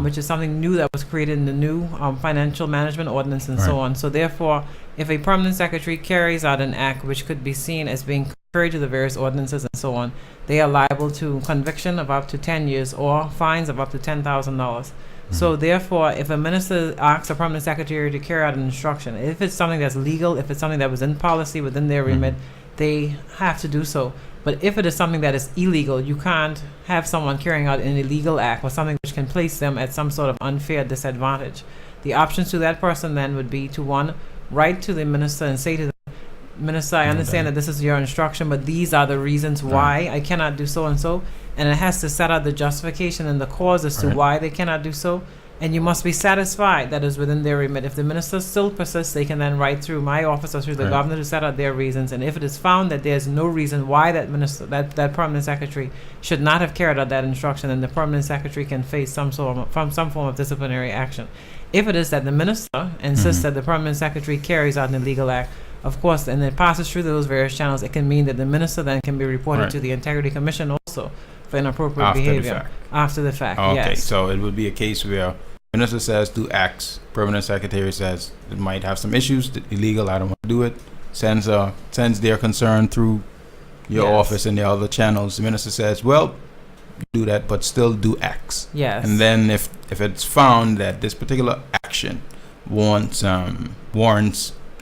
[SPEAKER 3] which is something new that was created in the new financial management ordinance and so on. So therefore, if a permanent secretary carries out an act which could be seen as being contrary to the various ordinances and so on, they are liable to conviction of up to 10 years or fines of up to $10,000. So therefore, if a minister asks a permanent secretary to carry out an instruction, if it's something that's legal, if it's something that was in policy within their remit, they have to do so. But if it is something that is illegal, you can't have someone carrying out an illegal act or something which can place them at some sort of unfair disadvantage. The options to that person then would be to, one, write to the minister and say to the minister, I understand that this is your instruction, but these are the reasons why I cannot do so and so. And it has to set out the justification and the cause as to why they cannot do so. And you must be satisfied that is within their remit. If the minister still persists, they can then write through my office or through the governor to set out their reasons. And if it is found that there's no reason why that minister, that permanent secretary should not have carried out that instruction, then the permanent secretary can face some form of disciplinary action. If it is that the minister insists that the permanent secretary carries out an illegal act, of course, and it passes through those various channels, it can mean that the minister then can be reported to the Integrity Commission also for inappropriate behavior. After the fact,
[SPEAKER 2] okay,
[SPEAKER 3] yes.
[SPEAKER 2] so it would be a case where minister says do X, permanent secretary says it might have some issues, illegal, I don't want to do it, sends their concern through your office and the other channels. The minister says, well, you do that, but still do X.
[SPEAKER 3] Yes.
[SPEAKER 2] And then if it's found that this particular action warrants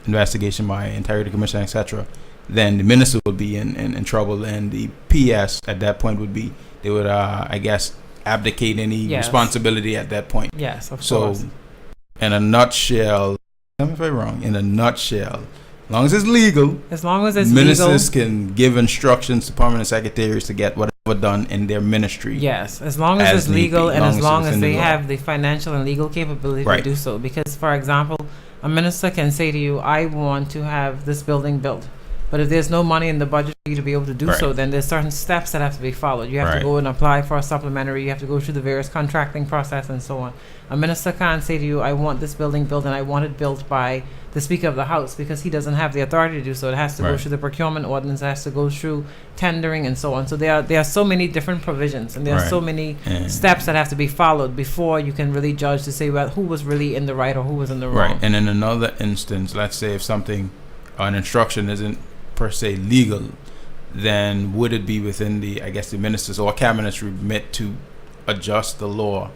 [SPEAKER 2] investigation by Integrity Commission, etc., then the minister would be in trouble, and the PS at that point would be, they would, I guess, abdicate any responsibility at that point.
[SPEAKER 3] Yes, of course.
[SPEAKER 2] So, in a nutshell, tell me if I'm wrong, in a nutshell, as long as it's legal, ministers can give instructions to permanent secretaries to get whatever done in their ministry.
[SPEAKER 3] Yes, as long as it's legal and as long as they have the financial and legal capability to do so. Because, for example, a minister can say to you, I want to have this building built. But if there's no money in the budget for you to be able to do so, then there's certain steps that have to be followed. You have to go and apply for a supplementary. You have to go through the various contracting process and so on. A minister can't say to you, I want this building built and I want it built by the Speaker of the House, because he doesn't have the authority to do so. It has to go through the procurement ordinance. It has to go through tendering and so on. So there are so many different provisions, and there are so many steps that have to be followed before you can really judge to say, well, who was really in the right or who was in the wrong.
[SPEAKER 2] Right. And in another instance, let's say if an instruction isn't per se legal, then would it be within the ministers or cabinet's remit to adjust the law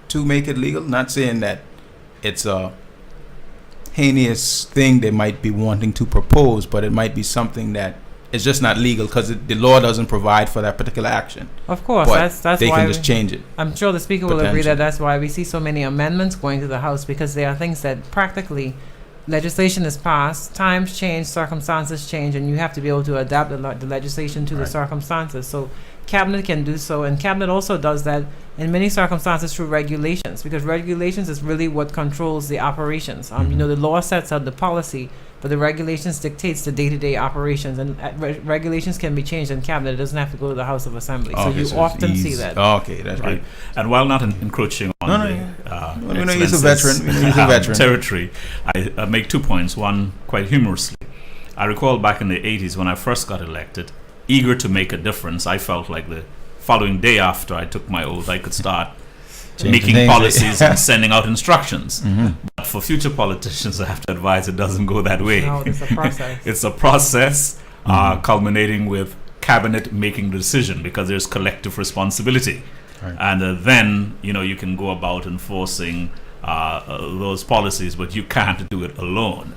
[SPEAKER 2] to make it legal? Not saying that it's a heinous thing they might be wanting to propose, but it might be something that is just not legal because the law doesn't provide for that particular action.
[SPEAKER 3] Of course,
[SPEAKER 2] but
[SPEAKER 3] that's
[SPEAKER 2] they
[SPEAKER 3] why
[SPEAKER 2] can just change it.
[SPEAKER 3] I'm sure the Speaker will agree that that's why we see so many amendments going to the House, because there are things that practically legislation is passed, times change, circumstances change, and you have to be able to adapt the legislation to the circumstances. So Cabinet can do so, and Cabinet also does that in many circumstances through regulations, because regulations is really what controls the operations. The law sets out the policy, but the regulations dictates the day-to-day operations, and regulations can be changed in Cabinet. It doesn't have to go to the House of Assembly. So you often see that.
[SPEAKER 2] Okay, that's
[SPEAKER 4] right.
[SPEAKER 2] great.
[SPEAKER 4] And while not encroaching on
[SPEAKER 2] he's a veteran.
[SPEAKER 4] Territory, I make 2 points. One, quite humorously, I recall back in the 80s when I first got elected, eager to make a difference, I felt like the following day after I took my oath, I could start making policies and sending out instructions. But for future politicians, I have to advise it doesn't go that way.
[SPEAKER 3] No, it's a process.
[SPEAKER 4] It's a process culminating with Cabinet making the decision, because there's collective responsibility. And then, you can go about enforcing those policies, but you can't do it alone.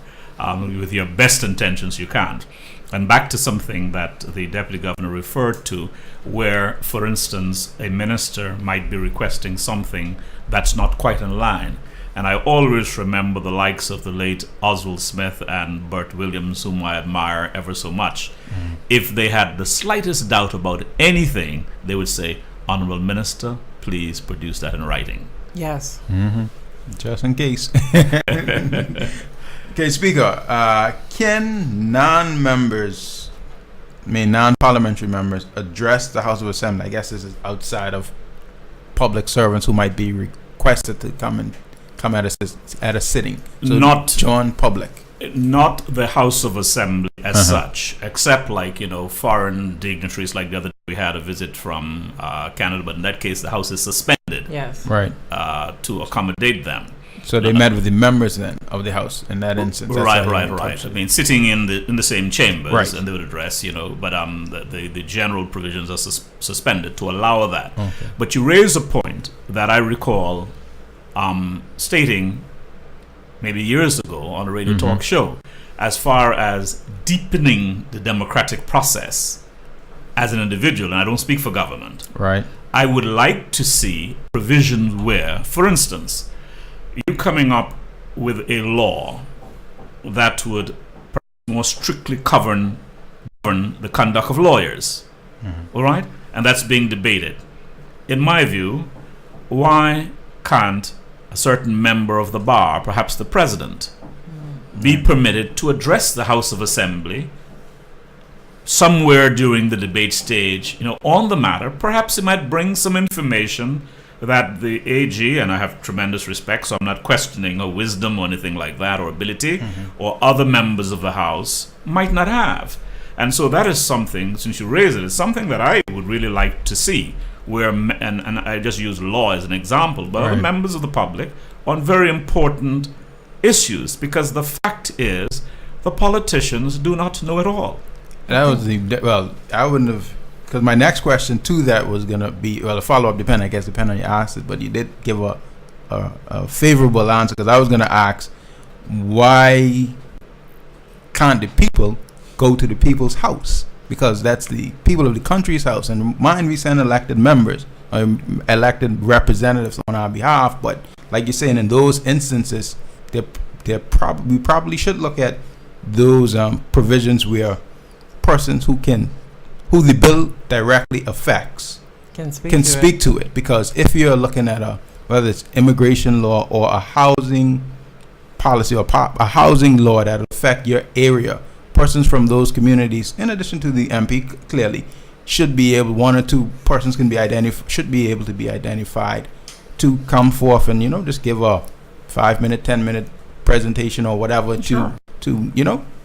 [SPEAKER 4] With your best intentions, you can't. And back to something that the Deputy Governor referred to, where, for instance, a minister might be requesting something that's not quite in line. And I always remember the likes of the late Oswald Smith and Bert Williams, whom I admire ever so much. if they had the slightest doubt about anything, they would say, Honorable Minister, please produce that in writing.
[SPEAKER 3] Yes.
[SPEAKER 2] Just in case. Okay, Speaker, can non-parliamentary members address the House of Assembly? I guess this is outside of public servants who might be requested to come at a sitting. So
[SPEAKER 4] Not
[SPEAKER 2] join public.
[SPEAKER 4] Not the House of Assembly as such, except foreign dignitaries. Like the other day, we had a visit from Canada, but in that case, the House is suspended.
[SPEAKER 3] Yes.
[SPEAKER 2] Right.
[SPEAKER 4] To accommodate them.
[SPEAKER 2] So they met with the members then of the House in that instance.
[SPEAKER 4] Right. I mean, sitting in the same chambers,
[SPEAKER 2] Right.
[SPEAKER 4] and they would address, but the general provisions are suspended to allow that.
[SPEAKER 2] Okay.
[SPEAKER 4] But you raise a point that I recall stating maybe years ago on a radio talk show, as far as deepening the democratic process as an individual, and I don't speak for government.
[SPEAKER 2] Right.
[SPEAKER 4] I would like to see provisions where, for instance, you coming up with a law that would more strictly govern the conduct of lawyers, all right? And that's being debated. In my view, why can't a certain member of the bar, perhaps the president, be permitted to address the House of Assembly somewhere during the debate stage, on the matter? Perhaps it might bring some information that the AG, and I have tremendous respect, so I'm not questioning her wisdom or anything like that, or ability, or other members of the House might not have. And so that is something, since you raise it, it's something that I would really like to see, where, and I just use law as an example, but other members of the public on very important issues, because the fact is, the politicians do not know it all.
[SPEAKER 2] That was I wouldn't have, because my next question to that was going to be, a follow-up depending on you asked it, but you did give a favorable answer, because I was going to ask, why can't the people go to the people's house? Because that's the people of the country's house, and mine we send elected members, elected representatives on our behalf, but like you're saying, in those instances, we probably should look at those provisions where persons who the bill directly affects can speak to it. Because if you're looking at whether it's immigration law or a housing policy or a housing law that will affect your area, persons from those communities, in addition to the MP, clearly should be able, one or two persons should be able to be identified to come forth and just give a 5-minute, 10-minute presentation or whatever to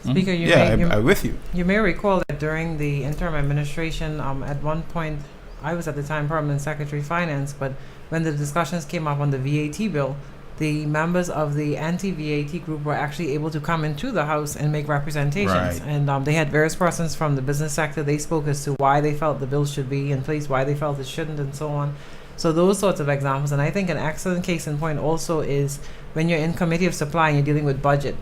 [SPEAKER 3] Speaker,
[SPEAKER 2] I'm with you.
[SPEAKER 3] You may recall that during the interim administration, at one point, I was at the time Permanent Secretary of Finance, but when the discussions came up on the VAT bill, the members of the anti-VAT group were actually able to come into the House and make representations.
[SPEAKER 2] Right.
[SPEAKER 3] And they had various persons from the business sector. They spoke as to why they felt the bill should be in place, why they felt it shouldn't, and so on. So those sorts of examples. And I think an excellent case in point also is when you're in Committee of Supply and you're dealing with budget.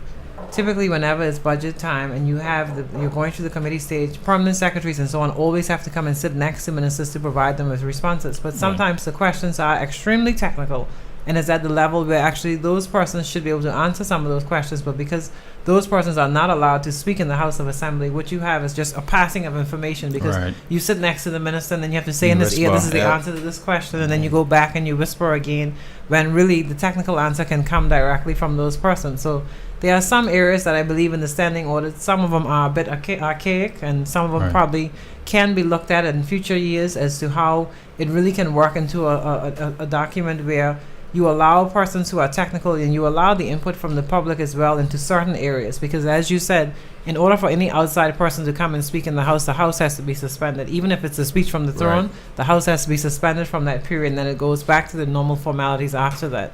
[SPEAKER 3] Typically, whenever it's budget time and you're going through the committee stage, permanent secretaries and so on always have to come and sit next to ministers to provide them with responses. But sometimes the questions are extremely technical, and it's at the level where actually those persons should be able to answer some of those questions. But because those persons are not allowed to speak in the House of Assembly, what you have is just a passing of information, because you sit next to the minister and then you have to say in his ear, this is the answer to this question, and then you go back and you whisper again, when really the technical answer can come directly from those persons. So there are some areas that I believe in the standing order, some of them are a bit archaic, and some of them probably can be looked at in future years as to how it really can work into a document where you allow persons who are technical and you allow the input from the public as well into certain areas. Because as you said, in order for any outside person to come and speak in the House has to be suspended. Even if it's a speech from the throne, the House has to be suspended from that period, and then it goes back to the normal formalities after that.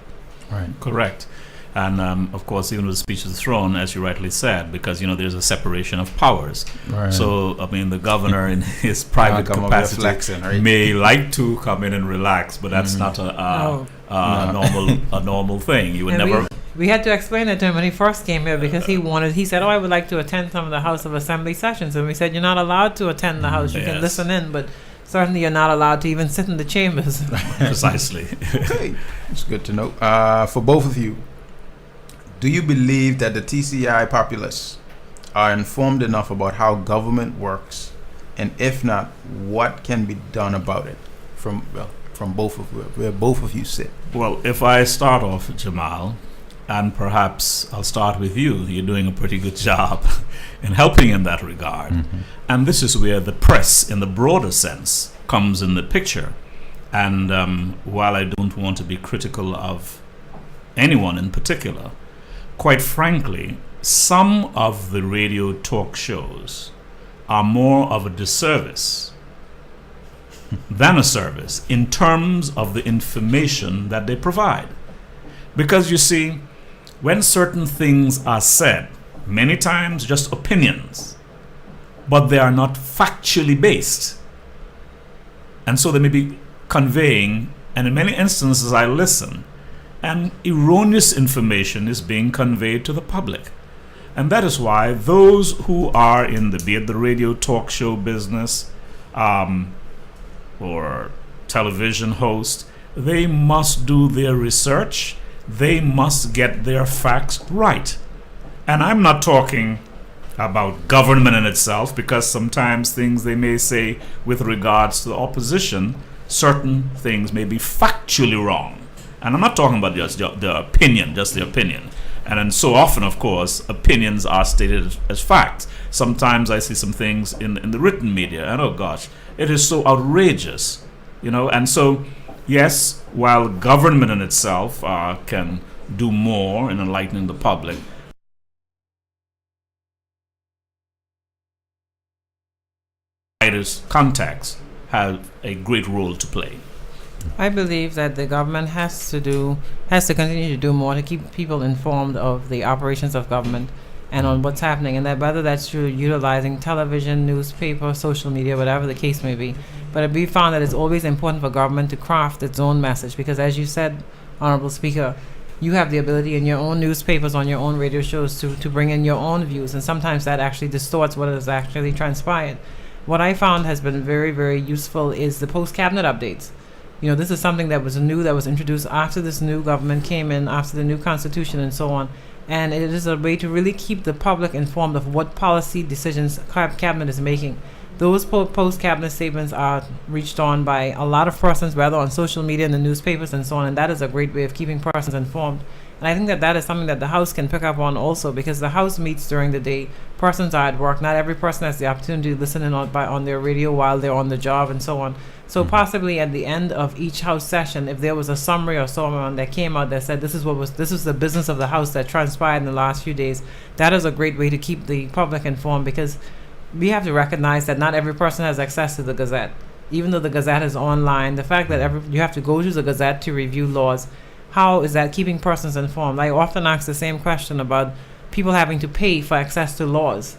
[SPEAKER 2] Right.
[SPEAKER 4] Correct. And of course, even with the speech of the throne, as you rightly said, because there's a separation of powers. Right. So I mean, the governor in his private capacity may like to come in and relax, but that's not a normal thing. You would never.
[SPEAKER 3] We had to explain it to him when he first came here, because he said, I would like to attend some of the House of Assembly sessions, and we said, you're not allowed to attend the House. You can listen in, but certainly you're not allowed to even sit in the chambers.
[SPEAKER 4] Precisely.
[SPEAKER 2] Okay, it's good to know. For both of you, do you believe that the TCI populace are informed enough about how government works And if not, what can be done about it from both of where both of you sit?
[SPEAKER 4] Well, if I start off, Jamell, and perhaps I'll start with you. You're doing a pretty good job in helping in that regard.
[SPEAKER 2] Mm-hmm.
[SPEAKER 4] And this is where the press, in the broader sense, comes in the picture. And while I don't want to be critical of anyone in particular, quite frankly, some of the radio talk shows are more of a disservice than a service in terms of the information that they provide. Because you see, when certain things are said, many times just opinions, but they are not factually based. And so they may be conveying, and in many instances I listen, and erroneous information is being conveyed to the public. And that is why those who are in be it the radio talk show business or television host, they must do their research. They must get their facts right. And I'm not talking about government in itself, because sometimes things they may say with regards to the opposition, certain things may be factually wrong. And I'm not talking about just the opinion, just the opinion. And then so often, of course, opinions are stated as facts. Sometimes I see some things in the written media, and oh gosh, it is so outrageous, And so, yes, while government in itself can do more in enlightening the public, contacts have a great role to play.
[SPEAKER 3] I believe that the government has to continue to do more to keep people informed of the operations of government and on what's happening, and that whether that's through utilizing television, newspaper, social media, whatever the case may be. But we found that it's always important for government to craft its own message, because as you said, Honorable Speaker, you have the ability in your own newspapers, on your own radio shows to bring in your own views, and sometimes that actually distorts what has actually transpired. What I found has been very, very useful is the post-cabinet updates. This is something that was new, that was introduced after this new government came in, after the new constitution and so on. And it is a way to really keep the public informed of what policy decisions cabinet is making. Those post-cabinet statements are reached on by a lot of persons, whether on social media and the newspapers and so on, and that is a great way of keeping persons informed. And I think that is something that the House can pick up on also, because the House meets during the day. Persons are at work. Not every person has the opportunity to listen in on their radio while they're on the job and so on. So possibly at the end of each House session, if there was a summary or so on that came out that said this is the business of the House that transpired in the last few days, that is a great way to keep the public informed, because we have to recognize that not every person has access to the Gazette. Even though the Gazette is online, the fact that you have to go to the Gazette to review laws, how is that keeping persons informed? I often ask the same question about people having to pay for access to laws.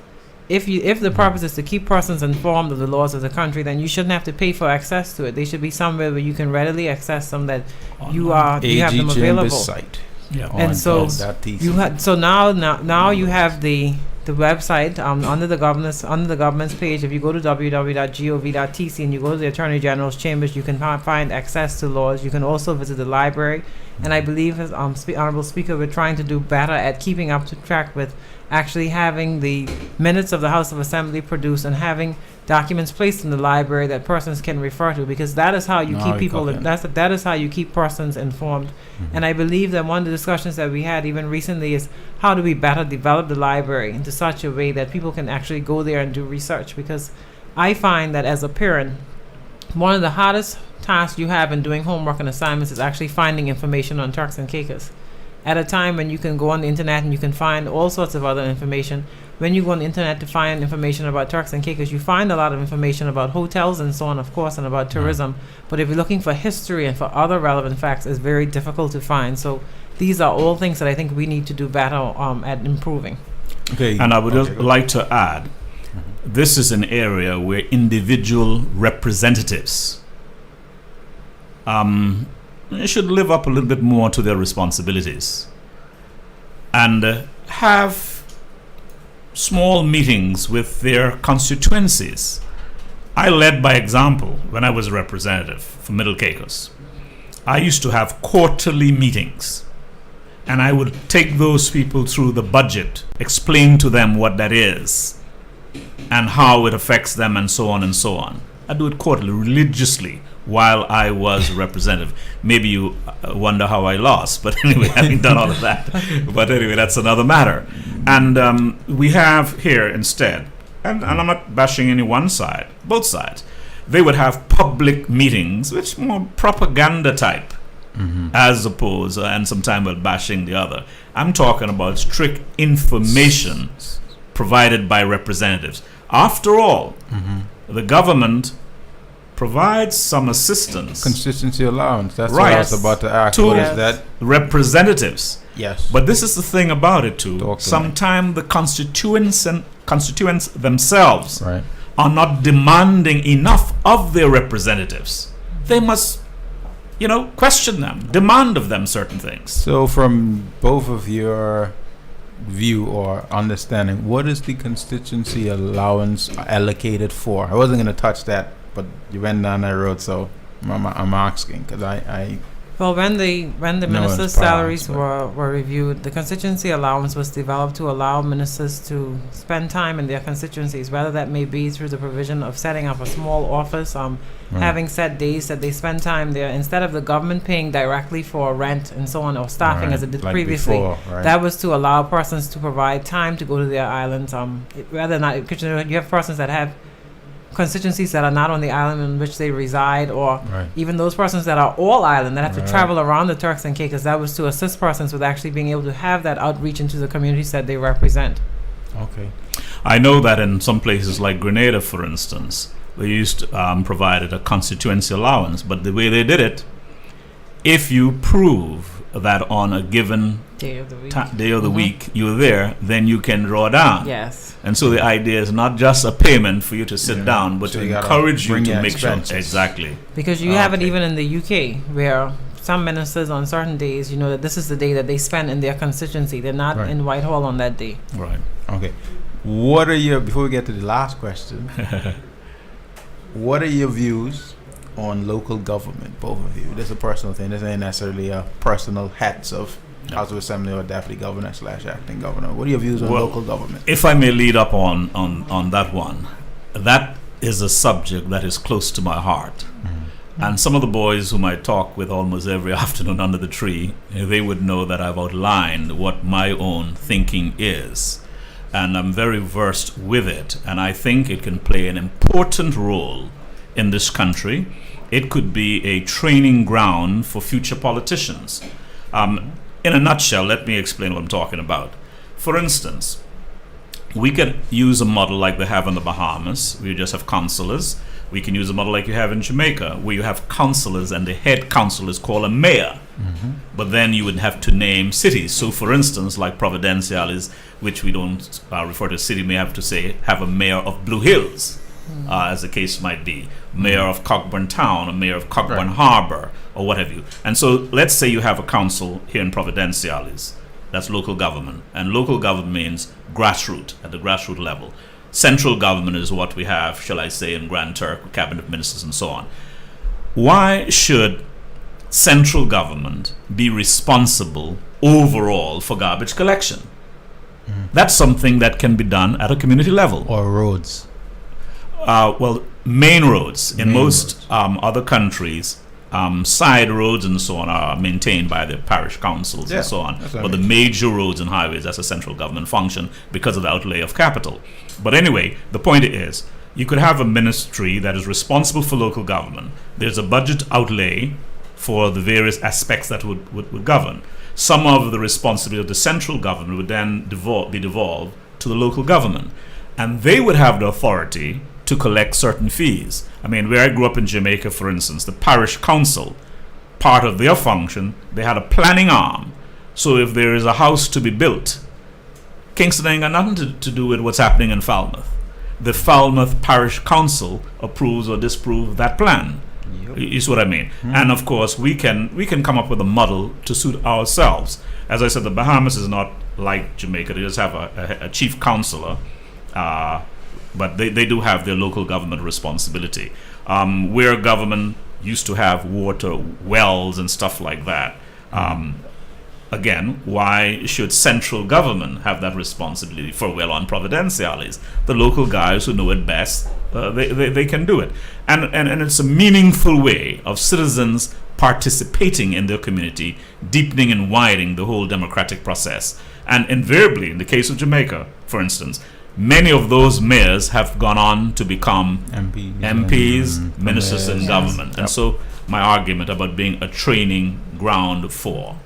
[SPEAKER 3] If the purpose is to keep persons informed of the laws of the country, then you shouldn't have to pay for access to it. They should be somewhere where you can readily access them, that you have them available.
[SPEAKER 2] Site. Yeah.
[SPEAKER 3] And so now you have the website under the government's page. If you go to www.gov.tc and you go to the Attorney General's chambers, you can find access to laws. You can also visit the library, and I believe, as Honorable Speaker, we're trying to do better at keeping up to track with actually having the minutes of the House of Assembly produced and having documents placed in the library that persons can refer to, because that is how you keep people. That is how you keep persons informed. And I believe that one of the discussions that we had even recently is how do we better develop the library into such a way that people can actually go there and do research, because I find that as a parent, one of the hardest tasks you have in doing homework and assignments is actually finding information on Turks and Caicos. At a time when you can go on the internet and you can find all sorts of other information. When you go on the internet to find information about Turks and Caicos, you find a lot of information about hotels and so on, of course, and about tourism. But if you're looking for history and for other relevant facts, it's very difficult to find. So these are all things that I think we need to do better at improving.
[SPEAKER 4] Okay. And I would just like to add, this is an area where individual representatives should live up a little bit more to their responsibilities and have small meetings with their constituencies. I led by example when I was a representative for Middle Caicos. I used to have quarterly meetings, and I would take those people through the budget, explain to them what that is, and how it affects them and so on and so on. I do it quarterly, religiously, while I was representative. Maybe you wonder how I lost, but anyway, having done all of that. But anyway, that's another matter. And we have here instead, and I'm not bashing any one side, both sides, they would have public meetings, which more propaganda type, as opposed, and sometimes we're bashing the other. I'm talking about strict information provided by representatives. After all, the government provides some assistance.
[SPEAKER 2] Consistency allowance. That's what
[SPEAKER 4] Right.
[SPEAKER 2] I was about to ask.
[SPEAKER 4] To
[SPEAKER 2] What is that?
[SPEAKER 4] representatives.
[SPEAKER 2] Yes.
[SPEAKER 4] But this is the thing about it too.
[SPEAKER 2] Talk to me.
[SPEAKER 4] Sometimes the constituents themselves
[SPEAKER 2] Right.
[SPEAKER 4] are not demanding enough of their representatives. They must, question them, demand of them certain things.
[SPEAKER 2] So, from both of your view or understanding, what is the constituency allowance allocated for? I wasn't going to touch that, but you went down that road, so I'm asking because I
[SPEAKER 3] Well, when the
[SPEAKER 2] No,
[SPEAKER 3] ministers'
[SPEAKER 2] it's perhaps,
[SPEAKER 3] salaries
[SPEAKER 2] but-
[SPEAKER 3] were reviewed, the constituency allowance was developed to allow ministers to spend time in their constituencies, whether that may be through the provision of setting up a small office, having set days that they spend time there, instead of the government paying directly for rent and so on, or staffing as it did
[SPEAKER 2] like
[SPEAKER 3] previously.
[SPEAKER 2] before, right?
[SPEAKER 3] That was to allow persons to provide time to go to their islands. Rather not, because you have persons that have constituencies that are not on the island in which they reside, or
[SPEAKER 2] Right.
[SPEAKER 3] even those persons that are all island that have to
[SPEAKER 2] Right.
[SPEAKER 3] travel around the Turks and Caicos. That was to assist persons with actually being able to have that outreach into the communities that they represent.
[SPEAKER 2] Okay.
[SPEAKER 4] I know that in some places like Grenada, for instance, they used to provided a constituency allowance, but the way they did it, if you prove that on a given
[SPEAKER 3] Day of the week.
[SPEAKER 4] day of the week you're there, then you can draw down.
[SPEAKER 3] Yes.
[SPEAKER 4] And so the idea is not just a payment for you to sit
[SPEAKER 2] Yeah.
[SPEAKER 4] down, but
[SPEAKER 2] So
[SPEAKER 4] to
[SPEAKER 2] you gotta
[SPEAKER 4] encourage you
[SPEAKER 2] bring
[SPEAKER 4] to
[SPEAKER 2] your
[SPEAKER 4] make
[SPEAKER 2] expenses.
[SPEAKER 4] sure. Exactly.
[SPEAKER 3] Because you have it
[SPEAKER 2] Okay.
[SPEAKER 3] even in the UK, where some ministers on certain days, that this is the day that they spend in their constituency. They're not
[SPEAKER 2] Right.
[SPEAKER 3] in Whitehall on that day.
[SPEAKER 4] Right.
[SPEAKER 2] Okay. What are your, before we get to the last question, what are your views on local government, both of you? This is a personal thing. This ain't necessarily a personal hats of House of Assembly or Deputy Governor / Acting Governor. What are your views on
[SPEAKER 4] Well,
[SPEAKER 2] local government?
[SPEAKER 4] If I may lead up on that one, that is a subject that is close to my heart. And some of the boys whom I talk with almost every afternoon under the tree, they would know that I've outlined what my own thinking is. And I'm very versed with it. And I think it can play an important role in this country. It could be a training ground for future politicians. In a nutshell, let me explain what I'm talking about. For instance, we could use a model like they have in the Bahamas, where you just have councillors. We can use a model like you have in Jamaica, where you have councillors and the head council is called a mayor. But then you would have to name cities. So, for instance, like Providenciales, which we don't refer to as city, may have to say, have a mayor of Blue Hills, as the case might be. Mayor of Cockburn Town, a mayor of Cockburn
[SPEAKER 2] Right.
[SPEAKER 4] Harbor, or what have you. And so, let's say you have a council here in Providenciales. That's local government. And local government means grassroots, at the grassroots level. Central government is what we have, shall I say, in Grand Turk, cabinet ministers and so on. Why should central government be responsible overall for garbage collection? That's something that can be done at a community level.
[SPEAKER 2] Or roads?
[SPEAKER 4] Well, main roads. In
[SPEAKER 2] Main
[SPEAKER 4] most other countries, side roads and so on are maintained by the parish councils
[SPEAKER 2] Yeah,
[SPEAKER 4] and so on.
[SPEAKER 2] that's what I
[SPEAKER 4] But the
[SPEAKER 2] mean.
[SPEAKER 4] major roads and highways, that's a central government function because of the outlay of capital. But anyway, the point is, you could have a ministry that is responsible for local government. There's a budget outlay for the various aspects that would govern. Some of the responsibility of the central government would then be devolved to the local government. And they would have the authority to collect certain fees. I mean, where I grew up in Jamaica, for instance, the parish council, part of their function, they had a planning arm. So if there is a house to be built, Kingston ain't got nothing to do with what's happening in Falmouth. The Falmouth Parish Council approves or disapproves that plan. You see what I mean? And of course, we can come up with a model to suit ourselves. As I said, the Bahamas is not like Jamaica. They just have a chief counselor, but they do have their local government responsibility. Where government used to have water wells and stuff like that, again, why should central government have that responsibility for well-on providenciales? The local guys who know it best, they can do it. And it's a meaningful way of citizens participating in their community, deepening and widening the whole democratic process. And invariably, in the case of Jamaica, for instance, many of those mayors have gone on to become MPs, ministers in government. And so my argument about being a training ground for.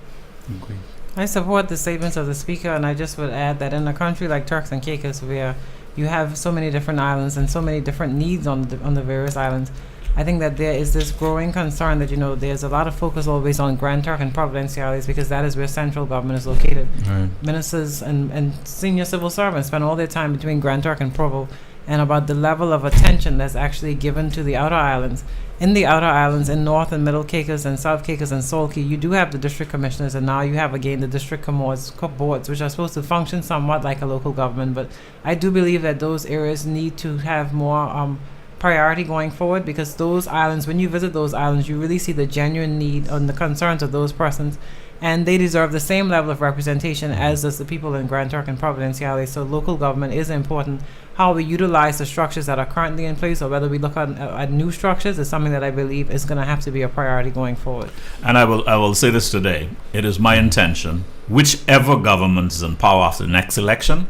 [SPEAKER 3] I support the statements of the speaker, and I just would add that in a country like Turks and Caicos, where you have so many different islands and so many different needs on the various islands, I think that there is this growing concern that, there's a lot of focus always on Grand Turk and Providenciales because that is where central government is located.
[SPEAKER 2] Right.
[SPEAKER 3] Ministers and senior civil servants spend all their time between Grand Turk and Provo, and about the level of attention that's actually given to the outer islands. In the outer islands, in North and Middle Caicos and South Caicos and Salt Key, you do have the district commissioners, and now you have again the district boards, which are supposed to function somewhat like a local government. But I do believe that those areas need to have more priority going forward, because those islands, when you visit those islands, you really see the genuine need and the concerns of those persons, and they deserve the same level of representation as does the people in Grand Turk and Providenciales. So local government is important. How we utilize the structures that are currently in place, or whether we look at new structures, is something that I believe is going to have to be a priority going forward.
[SPEAKER 4] And I will say this today. It is my intention, whichever government is in power after the next election,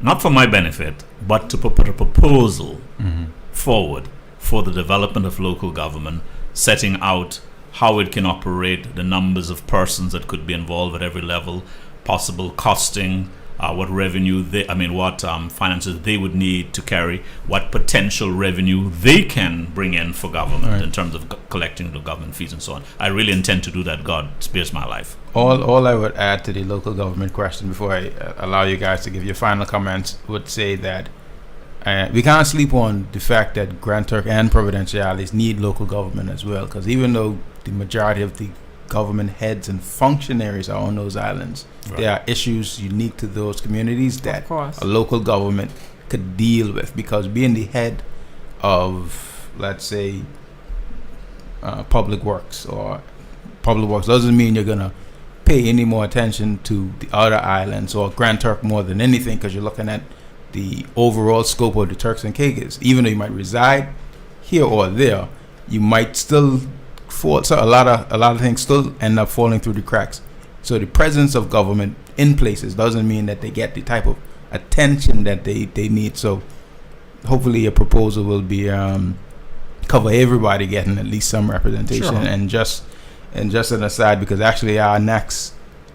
[SPEAKER 4] not for my benefit, but to put a proposal forward for the development of local government, setting out how it can operate, the numbers of persons that could be involved at every level, possible costing, what revenue what finances they would need to carry, what potential revenue they can bring in for government in terms of collecting the government fees and so on. I really intend to do that. God spares my life.
[SPEAKER 2] All I would add to the local government question before I allow you guys to give your final comments would say that we can't sleep on the fact that Grand Turk and Providenciales need local government as well, because even though the majority of the government heads and functionaries are on those islands, there are issues unique to those communities that a local government could deal with, because being the head of, let's say, public works doesn't mean you're going to pay any more attention to the other islands or Grand Turk more than anything, because you're looking at the overall scope of the Turks and Caicos. Even though you might reside here or there, you might still fall. So a lot of things still end up falling through the cracks. So the presence of government in places doesn't mean that they get the type of attention that they need. So hopefully a proposal will be cover everybody getting at least some representation. Sure. And just an aside, because actually our next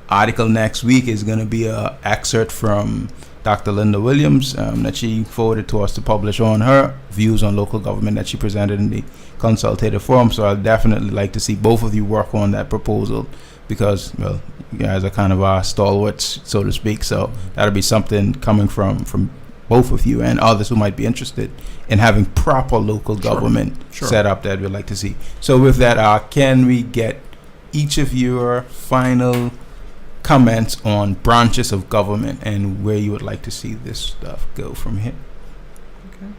[SPEAKER 2] article next week is going to be a excerpt from Dr. Linda Williams that she forwarded to us to publish on her views on local government that she presented in the consultative forum. So I'd definitely like to see both of you work on that proposal, because, well, you guys are kind of our stalwarts, so to speak. So that'll be something coming from both of you and others who might be interested in having proper local government set up that we'd like to see. So with that, can we get each of your final comments on branches of government and where you would like to see this stuff go from here?
[SPEAKER 3] Okay.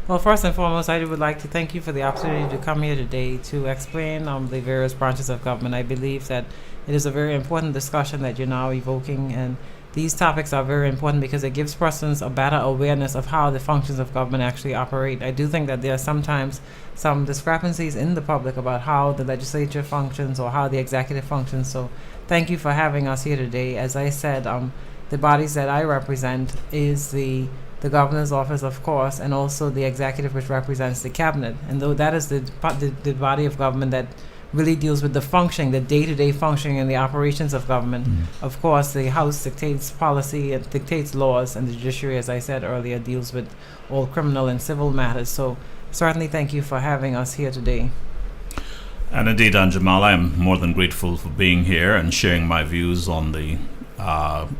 [SPEAKER 3] Well, first and foremost, I would like to thank you for the opportunity to come here today to explain the various branches of government. I believe that it is a very important discussion that you're now evoking, and these topics are very important because it gives persons a better awareness of how the functions of government actually operate. I do think that there are sometimes some discrepancies in the public about how the legislature functions or how the executive functions. So thank you for having us here today. As I said, the bodies that I represent is the governor's office, of course, and also the executive, which represents the cabinet. And though that is the body of government that really deals with the functioning, the day-to-day functioning and the operations of government. Of course, the House dictates policy, it dictates laws, and the judiciary, as I said earlier, deals with all criminal and civil matters. So certainly thank you for having us here today.
[SPEAKER 4] And indeed, Jamell, I am more than grateful for being here and sharing my views on the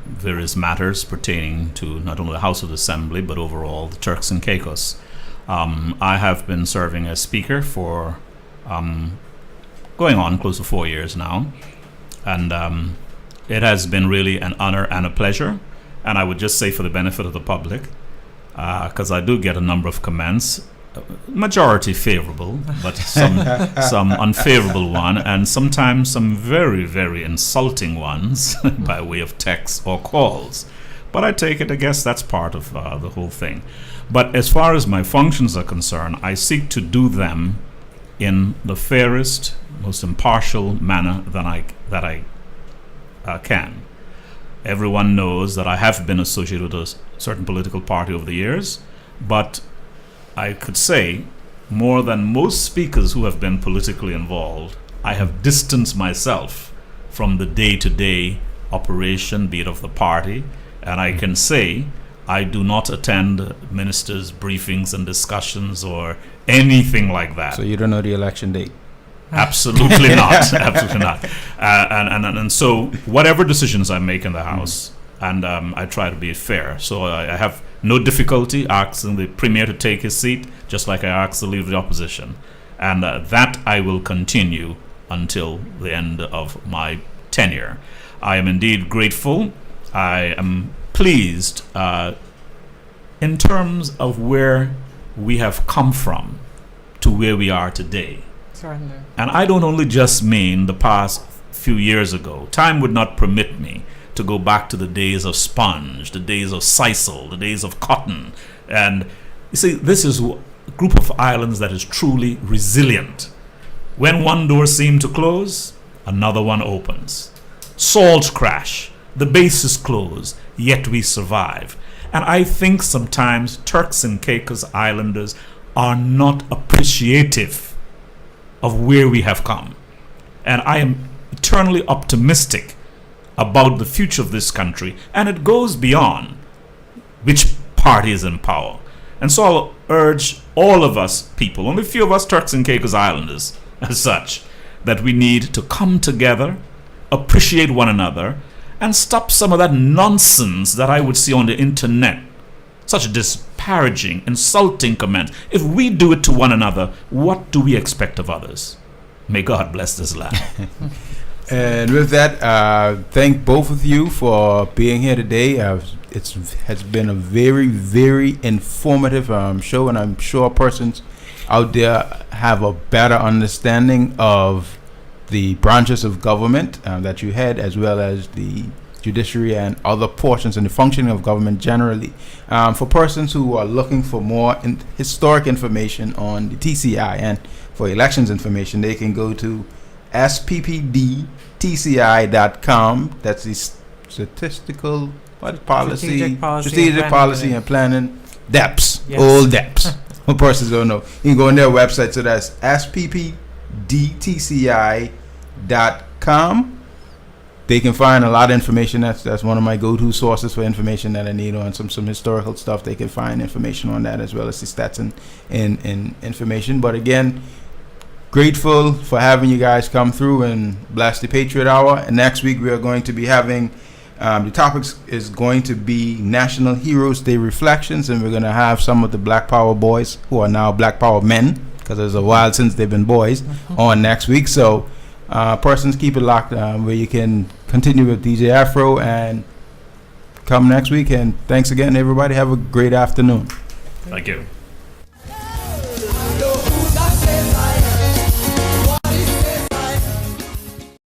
[SPEAKER 4] various matters pertaining to not only the House of Assembly, but overall the Turks and Caicos. I have been serving as speaker for going on close to 4 years now, and it has been really an honor and a pleasure. And I would just say, for the benefit of the public, because I do get a number of comments, majority favorable, but some unfavorable one, and sometimes some very, very insulting ones by way of text or calls. But I take it, I guess that's part of the whole thing. But as far as my functions are concerned, I seek to do them in the fairest, most impartial manner that I can. Everyone knows that I have been associated with a certain political party over the years, but I could say, more than most speakers who have been politically involved, I have distanced myself from the day-to-day operation, be it of the party, and I can say I do not attend ministers' briefings and discussions or anything like that.
[SPEAKER 2] So you don't know the election date?
[SPEAKER 4] Absolutely not. Absolutely not. And so whatever decisions I make in the House, and I try to be fair. So I have no difficulty asking the Premier to take his seat, just like I asked the Leader of the Opposition. And that I will continue until the end of my tenure. I am indeed grateful. I am pleased in terms of where we have come from to where we are today.
[SPEAKER 3] Certainly.
[SPEAKER 4] And I don't only just mean the past few years ago. Time would not permit me to go back to the days of sponge, the days of sisal, the days of cotton. And you see, this is a group of islands that is truly resilient. When one door seems to close, another one opens. Salts crash, the base is closed, yet we survive. And I think sometimes Turks and Caicos Islanders are not appreciative of where we have come. And I am eternally optimistic about the future of this country, and it goes beyond which party is in power. And so I'll urge all of us people, only a few of us Turks and Caicos Islanders as such, that we need to come together, appreciate one another, and stop some of that nonsense that I would see on the internet. Such disparaging, insulting comments. If we do it to one another, what do we expect of others? May God bless this land.
[SPEAKER 2] And with that, thank both of you for being here today. It has been a very, very informative show, and I'm sure persons out there have a better understanding of the branches of government that you had, as well as the judiciary and other portions and the functioning of government generally. For persons who are looking for more historic information on the TCI and for elections information, they can go to sppdtci.com. That's the statistical strategic policy and planning DEPS. Yes. Old DEPS. What persons don't know, you can go on their website. So that's sppdtci.com. They can find a lot of information. That's one of my go-to sources for information that I need on some historical stuff. They can find information on that, as well as the stats and information. But again, grateful for having you guys come through and blast the Patriot Hour. And next week we are going to be having the topic is going to be National Heroes Day reflections, and we're going to have some of the Black Power boys, who are now Black Power men, because it's a while since they've been boys, on next week. So persons, keep it locked, where you can continue with DJ Afro and come next week. And thanks again, everybody. Have a great afternoon.
[SPEAKER 4] Thank you.